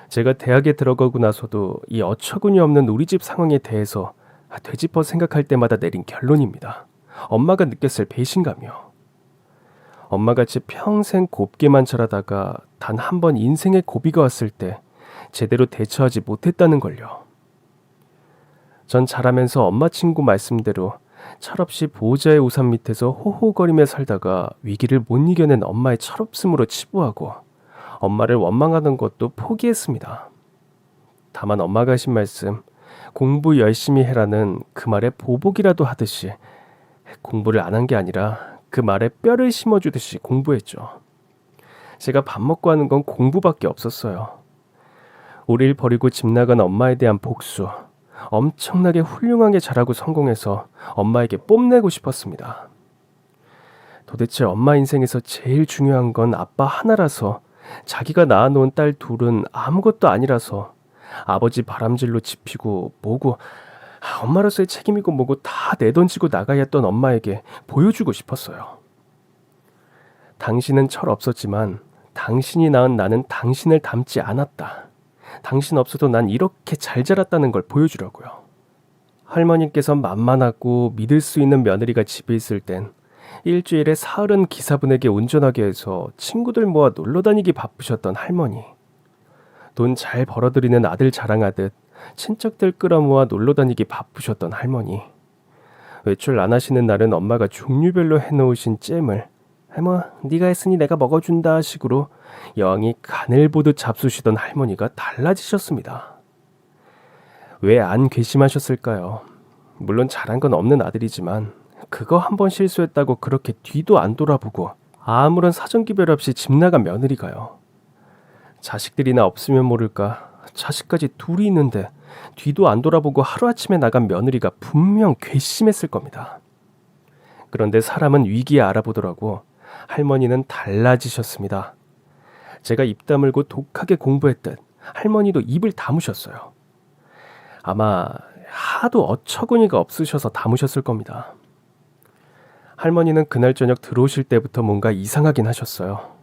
제가 대학에 들어가고 나서도 이 어처구니 없는 우리 집 상황에 대해서 되짚어 생각할 때마다 내린 결론입니다. 엄마가 느꼈을 배신감이요. 엄마같이 평생 곱게만 자라다가 단 한 번 인생의 고비가 왔을 때 제대로 대처하지 못했다는 걸요. 전 자라면서 엄마 친구 말씀대로 철없이 보호자의 우산 밑에서 호호거리며 살다가 위기를 못 이겨낸 엄마의 철없음으로 치부하고 엄마를 원망하는 것도 포기했습니다. 다만 엄마가 하신 말씀, 공부 열심히 해라는 그 말에 보복이라도 하듯이 공부를 안 한 게 아니라 그 말에 뼈를 심어주듯이 공부했죠. 제가 밥 먹고 하는 건 공부밖에 없었어요. 우리를 버리고 집 나간 엄마에 대한 복수, 엄청나게 훌륭하게 자라고 성공해서 엄마에게 뽐내고 싶었습니다. 도대체 엄마 인생에서 제일 중요한 건 아빠 하나라서 자기가 낳아놓은 딸 둘은 아무것도 아니라서 아버지 바람질로 지피고 뭐고 엄마로서의 책임이고 뭐고 다 내던지고 나가야 했던 엄마에게 보여주고 싶었어요. 당신은 철 없었지만 당신이 낳은 나는 당신을 닮지 않았다. 당신 없어도 난 이렇게 잘 자랐다는 걸 보여주려고요. 할머니께서 만만하고 믿을 수 있는 며느리가 집에 있을 땐 일주일에 사흘은 기사분에게 운전하게 해서 친구들 모아 놀러 다니기 바쁘셨던 할머니. 돈 잘 벌어들이는 아들 자랑하듯 친척들 끌어모아 놀러 다니기 바쁘셨던 할머니. 외출 안 하시는 날은 엄마가 종류별로 해놓으신 잼을 네가 했으니 내가 먹어준다 식으로 여왕이 간을 보듯 잡수시던 할머니가 달라지셨습니다. 왜 안 괘씸하셨을까요? 물론 잘한 건 없는 아들이지만 그거 한 번 실수했다고 그렇게 뒤도 안 돌아보고 아무런 사정기별 없이 집 나간 며느리가요. 자식들이나 없으면 모를까 자식까지 둘이 있는데 뒤도 안 돌아보고 하루아침에 나간 며느리가 분명 괘씸했을 겁니다. 그런데 사람은 위기에 알아보더라고 할머니는 달라지셨습니다. 제가 입 다물고 독하게 공부했듯 할머니도 입을 다무셨어요. 아마 하도 어처구니가 없으셔서 다무셨을 겁니다. 할머니는 그날 저녁 들어오실 때부터 뭔가 이상하긴 하셨어요.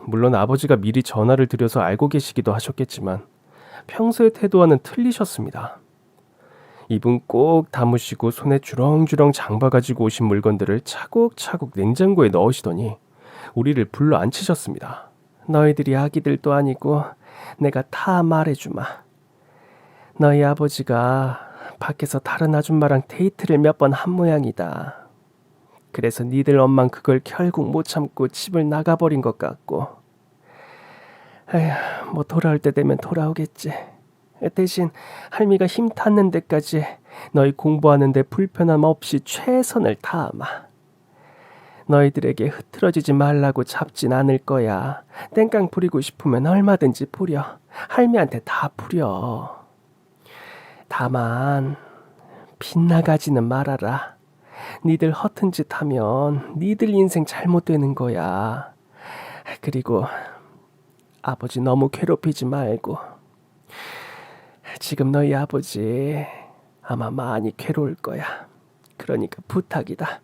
물론 아버지가 미리 전화를 드려서 알고 계시기도 하셨겠지만 평소의 태도와는 틀리셨습니다. 입은 꼭 다무시고 손에 주렁주렁 장봐가지고 오신 물건들을 차곡차곡 냉장고에 넣으시더니 우리를 불러 앉히셨습니다. 너희들이 아기들도 아니고 내가 다 말해주마. 너희 아버지가 밖에서 다른 아줌마랑 데이트를 몇 번 한 모양이다. 그래서 니들 엄만 그걸 결국 못 참고 집을 나가버린 것 같고 에휴, 뭐 돌아올 때 되면 돌아오겠지. 대신 할미가 힘 닿는 데까지 너희 공부하는데 불편함 없이 최선을 다하마. 너희들에게 흐트러지지 말라고 잡진 않을 거야. 땡깡 부리고 싶으면 얼마든지 부려. 할미한테 다 부려. 다만 빗나가지는 말아라. 니들 허튼 짓 하면 니들 인생 잘못되는 거야. 그리고 아버지 너무 괴롭히지 말고. 지금 너희 아버지 아마 많이 괴로울 거야. 그러니까 부탁이다.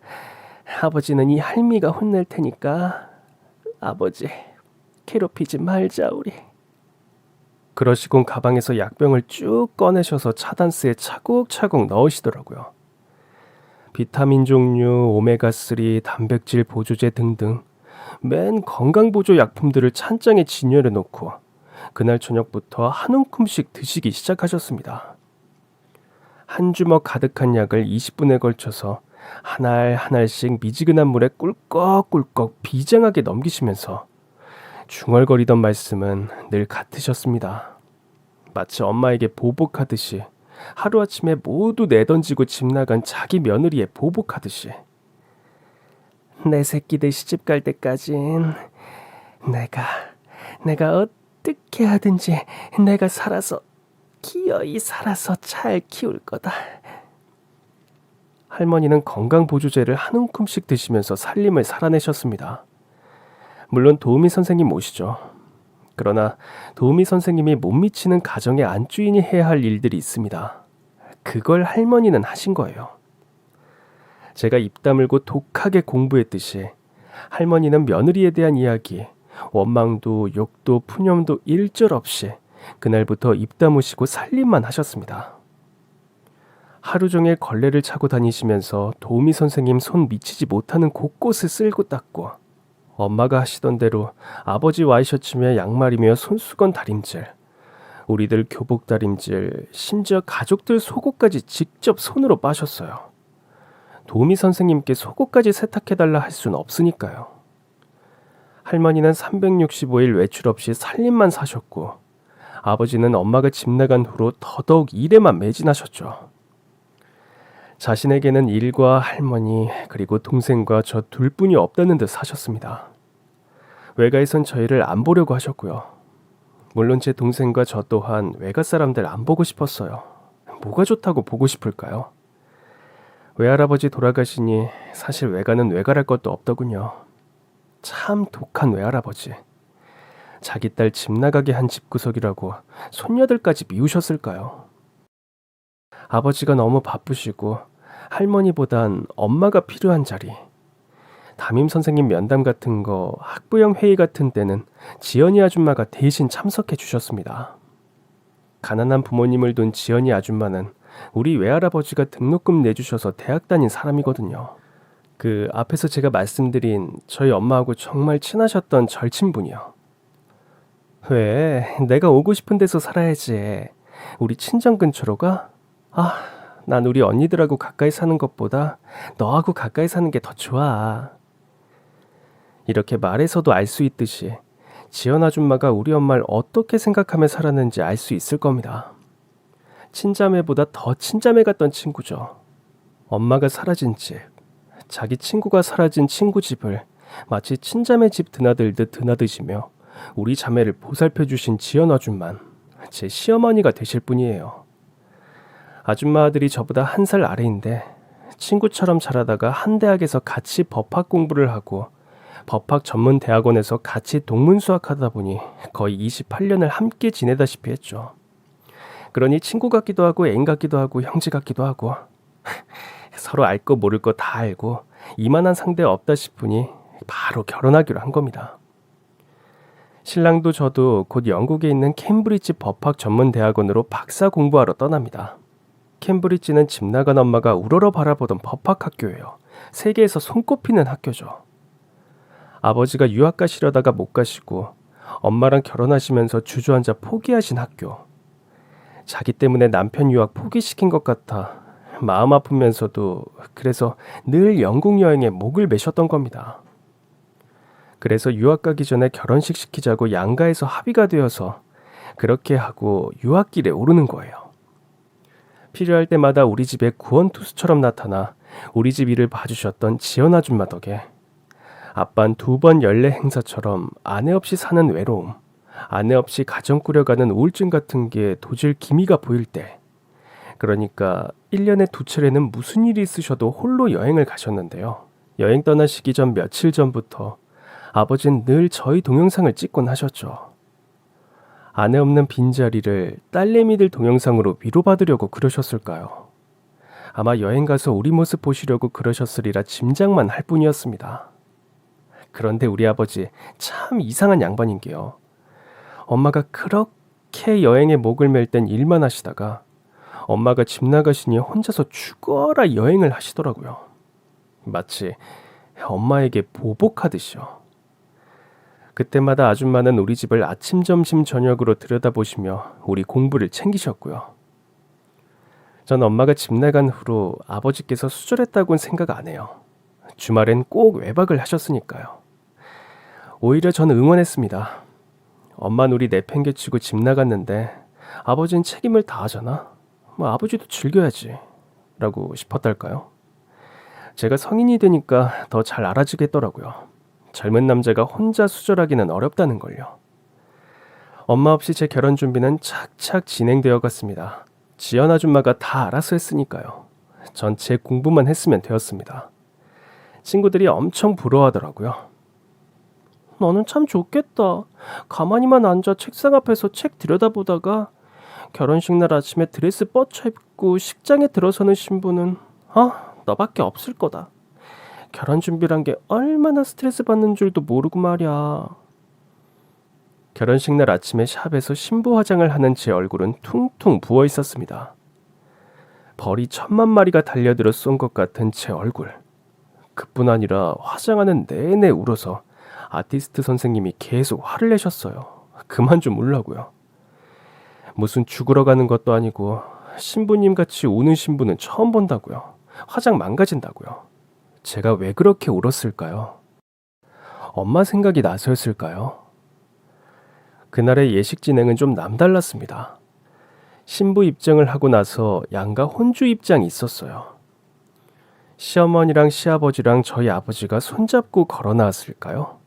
아버지는 이 할미가 혼낼 테니까 아버지 괴롭히지 말자 우리. 그러시곤 가방에서 약병을 쭉 꺼내셔서 차단스에 차곡차곡 넣으시더라고요. 비타민 종류, 오메가3, 단백질 보조제 등등 맨 건강보조 약품들을 찬장에 진열해 놓고 그날 저녁부터 한 움큼씩 드시기 시작하셨습니다. 한 주먹 가득한 약을 20분에 걸쳐서 한 알 한 알씩 미지근한 물에 꿀꺽꿀꺽 비장하게 넘기시면서 중얼거리던 말씀은 늘 같으셨습니다. 마치 엄마에게 보복하듯이 하루아침에 모두 내던지고 집 나간 자기 며느리에 보복하듯이 내 새끼들 시집 갈 때까진 내가 어떻게 하든지 내가 기어이 살아서 잘 키울 거다. 할머니는 건강보조제를 한 움큼씩 드시면서 살림을 살아내셨습니다. 물론 도우미 선생님 모시죠. 그러나 도우미 선생님이 못 미치는 가정의 안주인이 해야 할 일들이 있습니다. 그걸 할머니는 하신 거예요. 제가 입 다물고 독하게 공부했듯이 할머니는 며느리에 대한 이야기, 원망도 욕도 푸념도 일절 없이 그날부터 입 다무시고 살림만 하셨습니다. 하루 종일 걸레를 차고 다니시면서 도우미 선생님 손 미치지 못하는 곳곳을 쓸고 닦고, 엄마가 하시던 대로 아버지 와이셔츠며 양말이며 손수건 다림질, 우리들 교복 다림질, 심지어 가족들 속옷까지 직접 손으로 빠셨어요. 도우미 선생님께 속옷까지 세탁해달라 할 수는 없으니까요. 할머니는 365일 외출 없이 살림만 사셨고, 아버지는 엄마가 집 나간 후로 더더욱 일에만 매진하셨죠. 자신에게는 일과 할머니 그리고 동생과 저 둘뿐이 없다는 듯 사셨습니다. 외가에선 저희를 안 보려고 하셨고요. 물론 제 동생과 저 또한 외가 사람들 안 보고 싶었어요. 뭐가 좋다고 보고 싶을까요? 외할아버지 돌아가시니 사실 외가는 외가랄 것도 없더군요. 참 독한 외할아버지. 자기 딸 집 나가게 한 집구석이라고 손녀들까지 미우셨을까요? 아버지가 너무 바쁘시고 할머니보단 엄마가 필요한 자리, 담임 선생님 면담 같은 거, 학부형 회의 같은 때는 지연이 아줌마가 대신 참석해 주셨습니다. 가난한 부모님을 둔 지연이 아줌마는 우리 외할아버지가 등록금 내주셔서 대학 다닌 사람이거든요. 그 앞에서 제가 말씀드린 저희 엄마하고 정말 친하셨던 절친분이요. 왜 내가 오고 싶은 데서 살아야지. 우리 친정 근처로 가? 난 우리 언니들하고 가까이 사는 것보다 너하고 가까이 사는 게 더 좋아. 이렇게 말해서도 알 수 있듯이 지연 아줌마가 우리 엄마를 어떻게 생각하며 살았는지 알 수 있을 겁니다. 친자매보다 더 친자매 같던 친구죠. 엄마가 사라진 집, 자기 친구가 사라진 친구 집을 마치 친자매 집 드나들듯 드나드시며 우리 자매를 보살펴주신 지연 아줌만 제 시어머니가 되실 분이에요. 아줌마 아들이 저보다 1살 아래인데 친구처럼 자라다가 한 대학에서 같이 법학 공부를 하고 법학 전문 대학원에서 같이 동문수학하다 보니 거의 28년을 함께 지내다시피 했죠. 그러니 친구 같기도 하고 애인 같기도 하고 형제 같기도 하고 서로 알 거 모를 거 다 알고 이만한 상대 없다 싶으니 바로 결혼하기로 한 겁니다. 신랑도 저도 곧 영국에 있는 캠브리지 법학 전문 대학원으로 박사 공부하러 떠납니다. 캠브리지는 집 나간 엄마가 우러러 바라보던 법학학교예요. 세계에서 손꼽히는 학교죠. 아버지가 유학 가시려다가 못 가시고 엄마랑 결혼하시면서 주저앉아 포기하신 학교. 자기 때문에 남편 유학 포기시킨 것 같아 마음 아프면서도 그래서 늘 영국 여행에 목을 매셨던 겁니다. 그래서 유학 가기 전에 결혼식 시키자고 양가에서 합의가 되어서 그렇게 하고 유학길에 오르는 거예요. 필요할 때마다 우리 집에 구원투수처럼 나타나 우리 집 일을 봐주셨던 지연 아줌마 덕에 아빤 2번 연례 행사처럼 아내 없이 사는 외로움, 아내 없이 가정 꾸려가는 우울증 같은 게 도질 기미가 보일 때, 그러니까 1년에 2차례는 무슨 일이 있으셔도 홀로 여행을 가셨는데요. 여행 떠나시기 전 며칠 전부터 아버진 늘 저희 동영상을 찍곤 하셨죠. 아내 없는 빈자리를 딸내미들 동영상으로 위로받으려고 그러셨을까요? 아마 여행 가서 우리 모습 보시려고 그러셨으리라 짐작만 할 뿐이었습니다. 그런데 우리 아버지 참 이상한 양반인 게요. 엄마가 그렇게 여행에 목을 맬 땐 일만 하시다가 엄마가 집 나가시니 혼자서 죽어라 여행을 하시더라고요. 마치 엄마에게 보복하듯이요. 그때마다 아줌마는 우리 집을 아침, 점심, 저녁으로 들여다보시며 우리 공부를 챙기셨고요. 전 엄마가 집 나간 후로 아버지께서 수절했다고는 생각 안 해요. 주말엔 꼭 외박을 하셨으니까요. 오히려 전 응원했습니다. 엄마는 우리 내팽개치고 집 나갔는데 아버지는 책임을 다하잖아. 아버지도 즐겨야지 라고 싶었달까요? 제가 성인이 되니까 더 잘 알아지겠더라고요. 젊은 남자가 혼자 수절하기는 어렵다는 걸요. 엄마 없이 제 결혼 준비는 착착 진행되어 갔습니다. 지연 아줌마가 다 알아서 했으니까요. 전체 공부만 했으면 되었습니다. 친구들이 엄청 부러워하더라고요. 너는 참 좋겠다. 가만히만 앉아 책상 앞에서 책 들여다보다가 결혼식 날 아침에 드레스 뻗쳐 입고 식장에 들어서는 신부는 너밖에 없을 거다. 결혼 준비란 게 얼마나 스트레스 받는 줄도 모르고 말이야. 결혼식 날 아침에 샵에서 신부 화장을 하는 제 얼굴은 퉁퉁 부어 있었습니다. 벌이 1000만 마리가 달려들어 쏜 것 같은 제 얼굴. 그뿐 아니라 화장하는 내내 울어서 아티스트 선생님이 계속 화를 내셨어요. 그만 좀 울라고요. 무슨 죽으러 가는 것도 아니고 신부님 같이 우는 신부는 처음 본다고요. 화장 망가진다고요. 제가 왜 그렇게 울었을까요? 엄마 생각이 나서였을까요? 그날의 예식 진행은 좀 남달랐습니다. 신부 입장을 하고 나서 양가 혼주 입장이 있었어요. 시어머니랑 시아버지랑 저희 아버지가 손잡고 걸어 나왔을까요?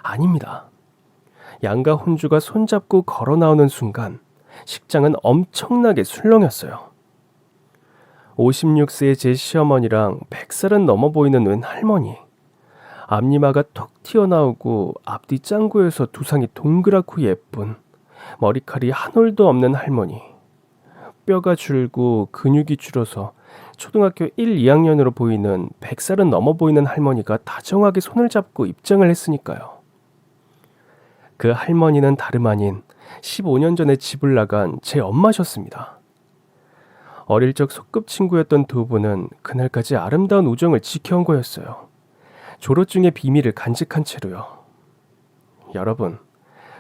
아닙니다. 양가 혼주가 손잡고 걸어 나오는 순간 식장은 엄청나게 술렁였어요. 56세의 제 시어머니랑 100살은 넘어 보이는 웬 할머니. 앞니마가 톡 튀어나오고 앞뒤 짱구여서 두상이 동그랗고 예쁜 머리칼이 한 올도 없는 할머니. 뼈가 줄고 근육이 줄어서 초등학교 1, 2학년으로 보이는 100살은 넘어 보이는 할머니가 다정하게 손을 잡고 입장을 했으니까요. 그 할머니는 다름 아닌 15년 전에 집을 나간 제 엄마셨습니다. 어릴 적 소꿉친구였던 두 분은 그날까지 아름다운 우정을 지켜온 거였어요. 조로증의 비밀을 간직한 채로요. 여러분,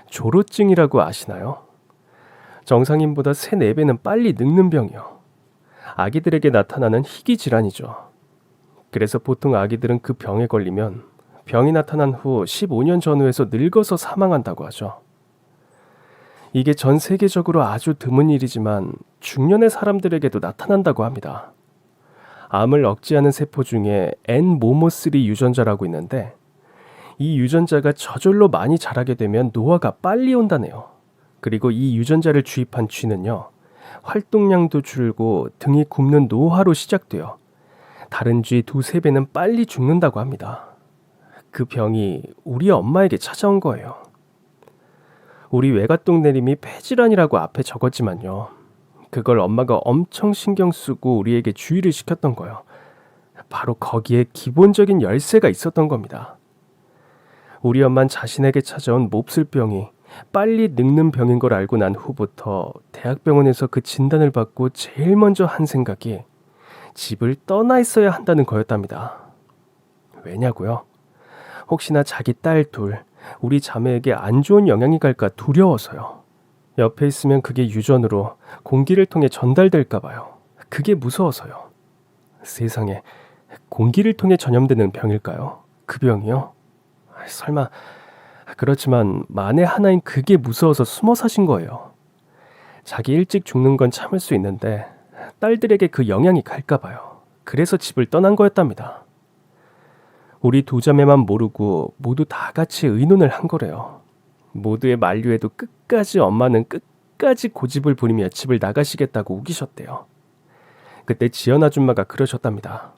조로증이라고 아시나요? 정상인보다 3, 4배는 빨리 늙는 병이요. 아기들에게 나타나는 희귀 질환이죠. 그래서 보통 아기들은 그 병에 걸리면 병이 나타난 후 15년 전후에서 늙어서 사망한다고 하죠. 이게 전 세계적으로 아주 드문 일이지만 중년의 사람들에게도 나타난다고 합니다. 암을 억제하는 세포 중에 N모모3 유전자라고 있는데 이 유전자가 저절로 많이 자라게 되면 노화가 빨리 온다네요. 그리고 이 유전자를 주입한 쥐는요. 활동량도 줄고 등이 굽는 노화로 시작돼요. 다른 쥐 2, 3배는 빨리 죽는다고 합니다. 그 병이 우리 엄마에게 찾아온 거예요. 우리 외갓동 내림이 폐질환이라고 앞에 적었지만요. 그걸 엄마가 엄청 신경 쓰고 우리에게 주의를 시켰던 거예요. 바로 거기에 기본적인 열쇠가 있었던 겁니다. 우리 엄만 자신에게 찾아온 몹쓸병이 빨리 늙는 병인 걸 알고 난 후부터 대학병원에서 그 진단을 받고 제일 먼저 한 생각이 집을 떠나 있어야 한다는 거였답니다. 왜냐고요? 혹시나 자기 딸 둘, 우리 자매에게 안 좋은 영향이 갈까 두려워서요. 옆에 있으면 그게 유전으로 공기를 통해 전달될까 봐요. 그게 무서워서요. 세상에, 공기를 통해 전염되는 병일까요? 그 병이요? 설마, 그렇지만 만에 하나인 그게 무서워서 숨어 사신 거예요. 자기 일찍 죽는 건 참을 수 있는데 딸들에게 그 영향이 갈까 봐요. 그래서 집을 떠난 거였답니다. 우리 두 자매만 모르고 모두 다 같이 의논을 한 거래요. 모두의 만류에도 끝까지 엄마는 끝까지 고집을 부리며 집을 나가시겠다고 우기셨대요. 그때 지연 아줌마가 그러셨답니다.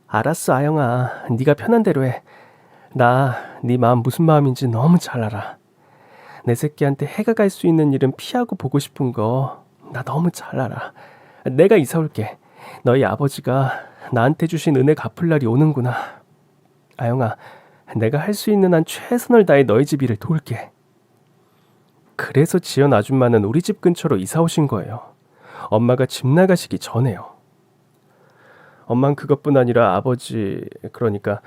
알았어 아영아, 네가 편한 대로 해. 나 네 마음 무슨 마음인지 너무 잘 알아. 내 새끼한테 해가 갈 수 있는 일은 피하고 보고 싶은 거 나 너무 잘 알아. 내가 이사 올게. 너희 아버지가 나한테 주신 은혜 갚을 날이 오는구나. 아영아, 내가 할 수 있는 한 최선을 다해 너희 집 일을 도울게. 그래서 지연 아줌마는 우리 집 근처로 이사 오신 거예요. 엄마가 집 나가시기 전에요. 엄만 그것뿐 아니라 아버지, 그러니까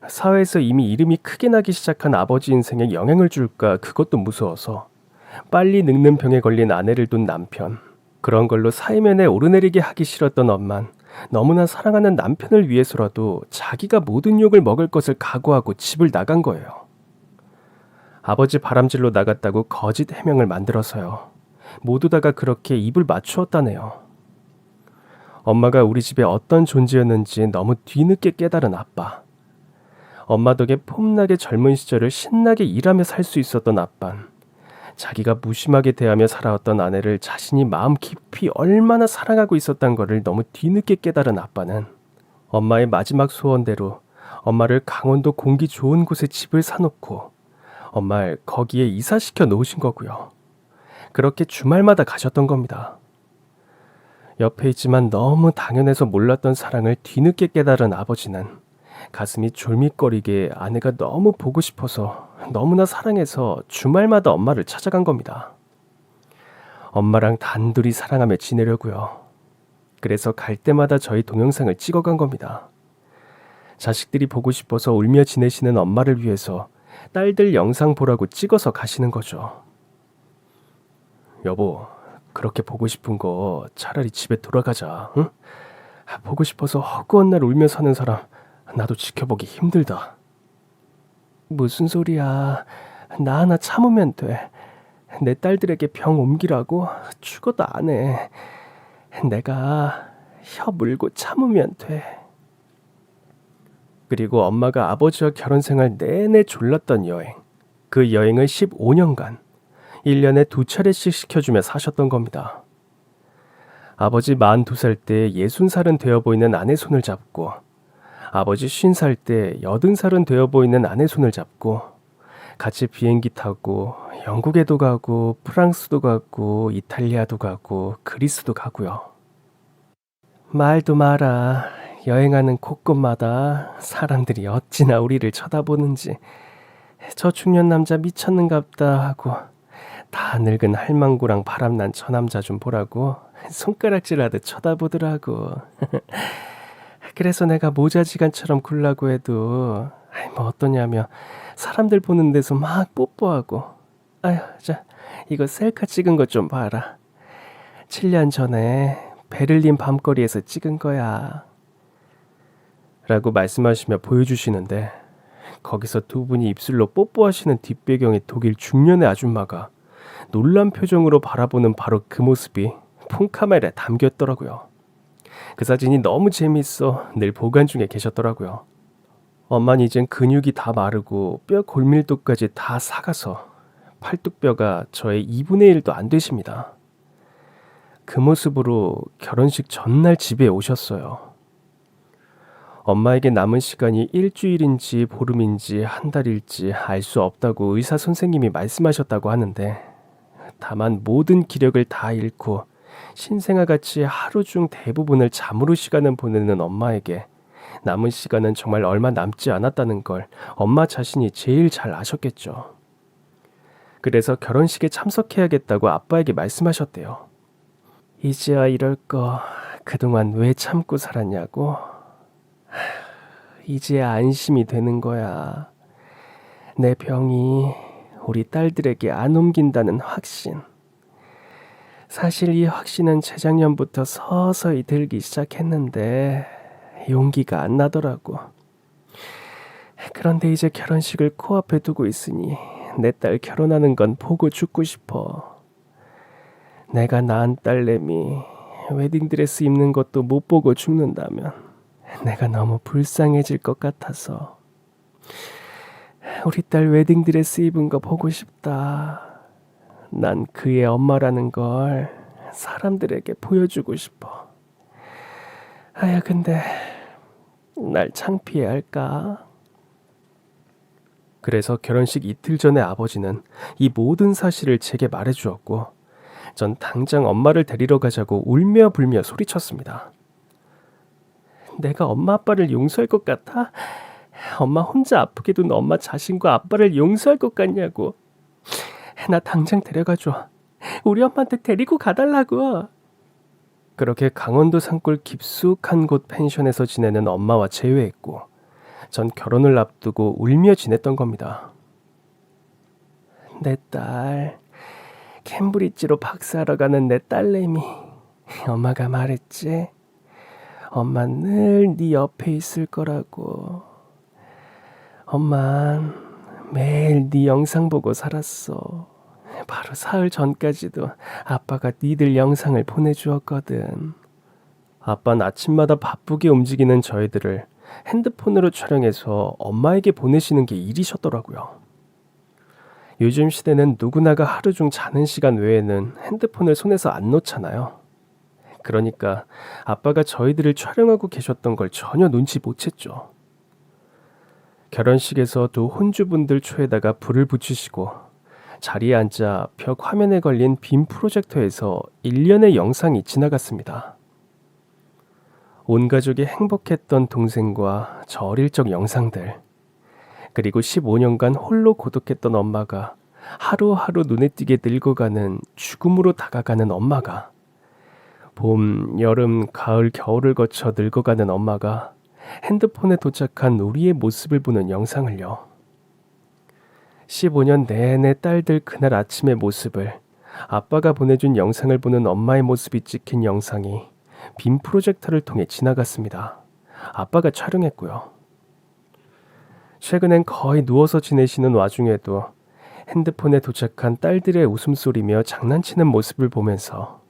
사회에서 이미 이름이 크게 나기 시작한 아버지 인생에 영향을 줄까 그것도 무서워서 빨리 늙는 병에 걸린 아내를 둔 남편, 그런 걸로 사회면에 오르내리게 하기 싫었던 엄만 너무나 사랑하는 남편을 위해서라도 자기가 모든 욕을 먹을 것을 각오하고 집을 나간 거예요. 아버지 바람질로 나갔다고 거짓 해명을 만들어서요. 모두 다가 그렇게 입을 맞추었다네요. 엄마가 우리 집에 어떤 존재였는지 너무 뒤늦게 깨달은 아빠. 엄마 덕에 폼나게 젊은 시절을 신나게 일하며 살 수 있었던 아빤 자기가 무심하게 대하며 살아왔던 아내를 자신이 마음 깊이 얼마나 사랑하고 있었던 것을 너무 뒤늦게 깨달은 아빠는 엄마의 마지막 소원대로 엄마를 강원도 공기 좋은 곳에 집을 사놓고 엄마를 거기에 이사시켜 놓으신 거고요. 그렇게 주말마다 가셨던 겁니다. 옆에 있지만 너무 당연해서 몰랐던 사랑을 뒤늦게 깨달은 아버지는 가슴이 졸밋거리게 아내가 너무 보고 싶어서 너무나 사랑해서 주말마다 엄마를 찾아간 겁니다. 엄마랑 단둘이 사랑하며 지내려고요. 그래서 갈 때마다 저희 동영상을 찍어간 겁니다. 자식들이 보고 싶어서 울며 지내시는 엄마를 위해서 딸들 영상 보라고 찍어서 가시는 거죠. 여보, 그렇게 보고 싶은 거 차라리 집에 돌아가자. 응? 보고 싶어서 허구한 날 울며 사는 사람 나도 지켜보기 힘들다. 무슨 소리야. 나 하나 참으면 돼. 내 딸들에게 병 옮기라고 죽어도 안 해. 내가 혀 물고 참으면 돼. 그리고 엄마가 아버지와 결혼 생활 내내 졸랐던 여행. 그 여행을 15년간 1년에 2차례씩 시켜주며 사셨던 겁니다. 아버지 42살 때 60살은 되어 보이는 아내 손을 잡고 아버지 50살 때 80살은 되어 보이는 아내 손을 잡고 같이 비행기 타고 영국에도 가고 프랑스도 가고 이탈리아도 가고 그리스도 가고요. 말도 마라. 여행하는 곳곳마다 사람들이 어찌나 우리를 쳐다보는지 저 중년 남자 미쳤는갑다 하고 다 늙은 할망구랑 바람난 저 남자 좀 보라고 손가락질하듯 쳐다보더라고. 그래서 내가 모자지간처럼 굴라고 해도 뭐 어떠냐며 사람들 보는 데서 막 뽀뽀하고 아휴 자 이거 셀카 찍은 것 좀 봐라. 7년 전에 베를린 밤거리에서 찍은 거야. 라고 말씀하시며 보여주시는데 거기서 두 분이 입술로 뽀뽀하시는 뒷배경에 독일 중년의 아줌마가 놀란 표정으로 바라보는 바로 그 모습이 폰카메라에 담겼더라고요. 그 사진이 너무 재미있어 늘 보관 중에 계셨더라고요. 엄마는 이젠 근육이 다 마르고 뼈 골밀도까지 다 삭아서 팔뚝뼈가 저의 2분의 1도 안 되십니다. 그 모습으로 결혼식 전날 집에 오셨어요. 엄마에게 남은 시간이 일주일인지 보름인지 한 달일지 알 수 없다고 의사 선생님이 말씀하셨다고 하는데 다만 모든 기력을 다 잃고 신생아같이 하루 중 대부분을 잠으로 시간을 보내는 엄마에게 남은 시간은 정말 얼마 남지 않았다는 걸 엄마 자신이 제일 잘 아셨겠죠. 그래서 결혼식에 참석해야겠다고 아빠에게 말씀하셨대요. 이제야 이럴 거 그동안 왜 참고 살았냐고. 이제야 안심이 되는 거야. 내 병이 우리 딸들에게 안 옮긴다는 확신. 사실 이 확신은 재작년부터 서서히 들기 시작했는데 용기가 안 나더라고. 그런데 이제 결혼식을 코앞에 두고 있으니 내 딸 결혼하는 건 보고 죽고 싶어. 내가 낳은 딸내미 웨딩드레스 입는 것도 못 보고 죽는다면 내가 너무 불쌍해질 것 같아서. 우리 딸 웨딩드레스 입은 거 보고 싶다. 난 그의 엄마라는 걸 사람들에게 보여주고 싶어. 아야 근데 날 창피해 할까? 그래서 결혼식 이틀 전에 아버지는 이 모든 사실을 제게 말해주었고 전 당장 엄마를 데리러 가자고 울며 불며 소리쳤습니다. 내가 엄마 아빠를 용서할 것 같아? 엄마 혼자 아프게 둔 엄마 자신과 아빠를 용서할 것 같냐고. 나 당장 데려가줘. 우리 엄마한테 데리고 가달라고. 그렇게 강원도 산골 깊숙한 곳 펜션에서 지내는 엄마와 재회했고 전 결혼을 앞두고 울며 지냈던 겁니다. 내 딸, 캠브리지로 박사하러 가는 내 딸내미. 엄마가 말했지? 엄마 늘 네 옆에 있을 거라고. 엄만 매일 네 영상 보고 살았어. 바로 사흘 전까지도 아빠가 니들 영상을 보내주었거든. 아빠는 아침마다 바쁘게 움직이는 저희들을 핸드폰으로 촬영해서 엄마에게 보내시는 게 일이셨더라고요. 요즘 시대는 누구나가 하루 중 자는 시간 외에는 핸드폰을 손에서 안 놓잖아요. 그러니까 아빠가 저희들을 촬영하고 계셨던 걸 전혀 눈치 못 챘죠. 결혼식에서 두 혼주분들 초에다가 불을 붙이시고 자리에 앉아 벽 화면에 걸린 빔 프로젝터에서 일련의 영상이 지나갔습니다. 온 가족이 행복했던 동생과 저 어릴 적 영상들, 그리고 15년간 홀로 고독했던 엄마가 하루하루 눈에 띄게 늙어가는 죽음으로 다가가는 엄마가, 봄, 여름, 가을, 겨울을 거쳐 늙어가는 엄마가 핸드폰에 도착한 우리의 모습을 보는 영상을요. 15년 내내 딸들 그날 아침의 모습을, 아빠가 보내준 영상을 보는 엄마의 모습이 찍힌 영상이 빔 프로젝터를 통해 지나갔습니다. 아빠가 촬영했고요. 최근엔 거의 누워서 지내시는 와중에도 핸드폰에 도착한 딸들의 웃음소리며 장난치는 모습을 보면서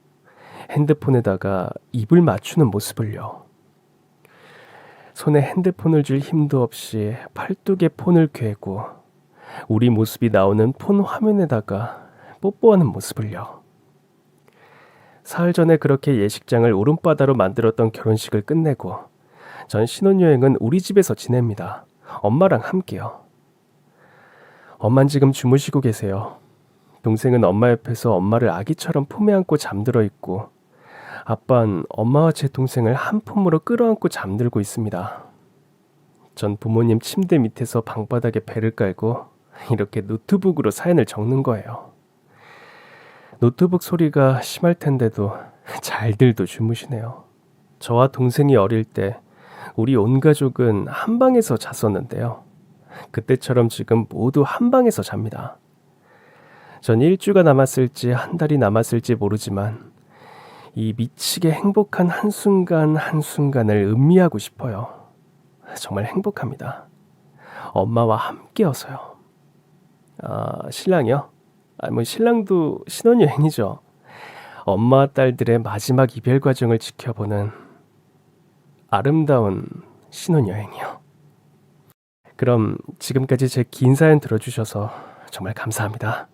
핸드폰에다가 입을 맞추는 모습을요. 손에 핸드폰을 줄 힘도 없이 팔뚝에 폰을 괴고 우리 모습이 나오는 폰 화면에다가 뽀뽀하는 모습을요. 사흘 전에 그렇게 예식장을 오름바다로 만들었던 결혼식을 끝내고 전 신혼여행은 우리 집에서 지냅니다. 엄마랑 함께요. 엄만 지금 주무시고 계세요. 동생은 엄마 옆에서 엄마를 아기처럼 품에 안고 잠들어 있고, 아빠는 엄마와 제 동생을 한 품으로 끌어안고 잠들고 있습니다. 전 부모님 침대 밑에서 방바닥에 배를 깔고 이렇게 노트북으로 사연을 적는 거예요. 노트북 소리가 심할 텐데도 잘들도 주무시네요. 저와 동생이 어릴 때 우리 온 가족은 한 방에서 잤었는데요. 그때처럼 지금 모두 한 방에서 잡니다. 전 일주가 남았을지 한 달이 남았을지 모르지만 이 미치게 행복한 한순간 한순간을 음미하고 싶어요. 정말 행복합니다. 엄마와 함께여서요. 신랑이요? 신랑도 신혼여행이죠. 엄마와 딸들의 마지막 이별 과정을 지켜보는 아름다운 신혼여행이요. 그럼 지금까지 제 긴 사연 들어주셔서 정말 감사합니다.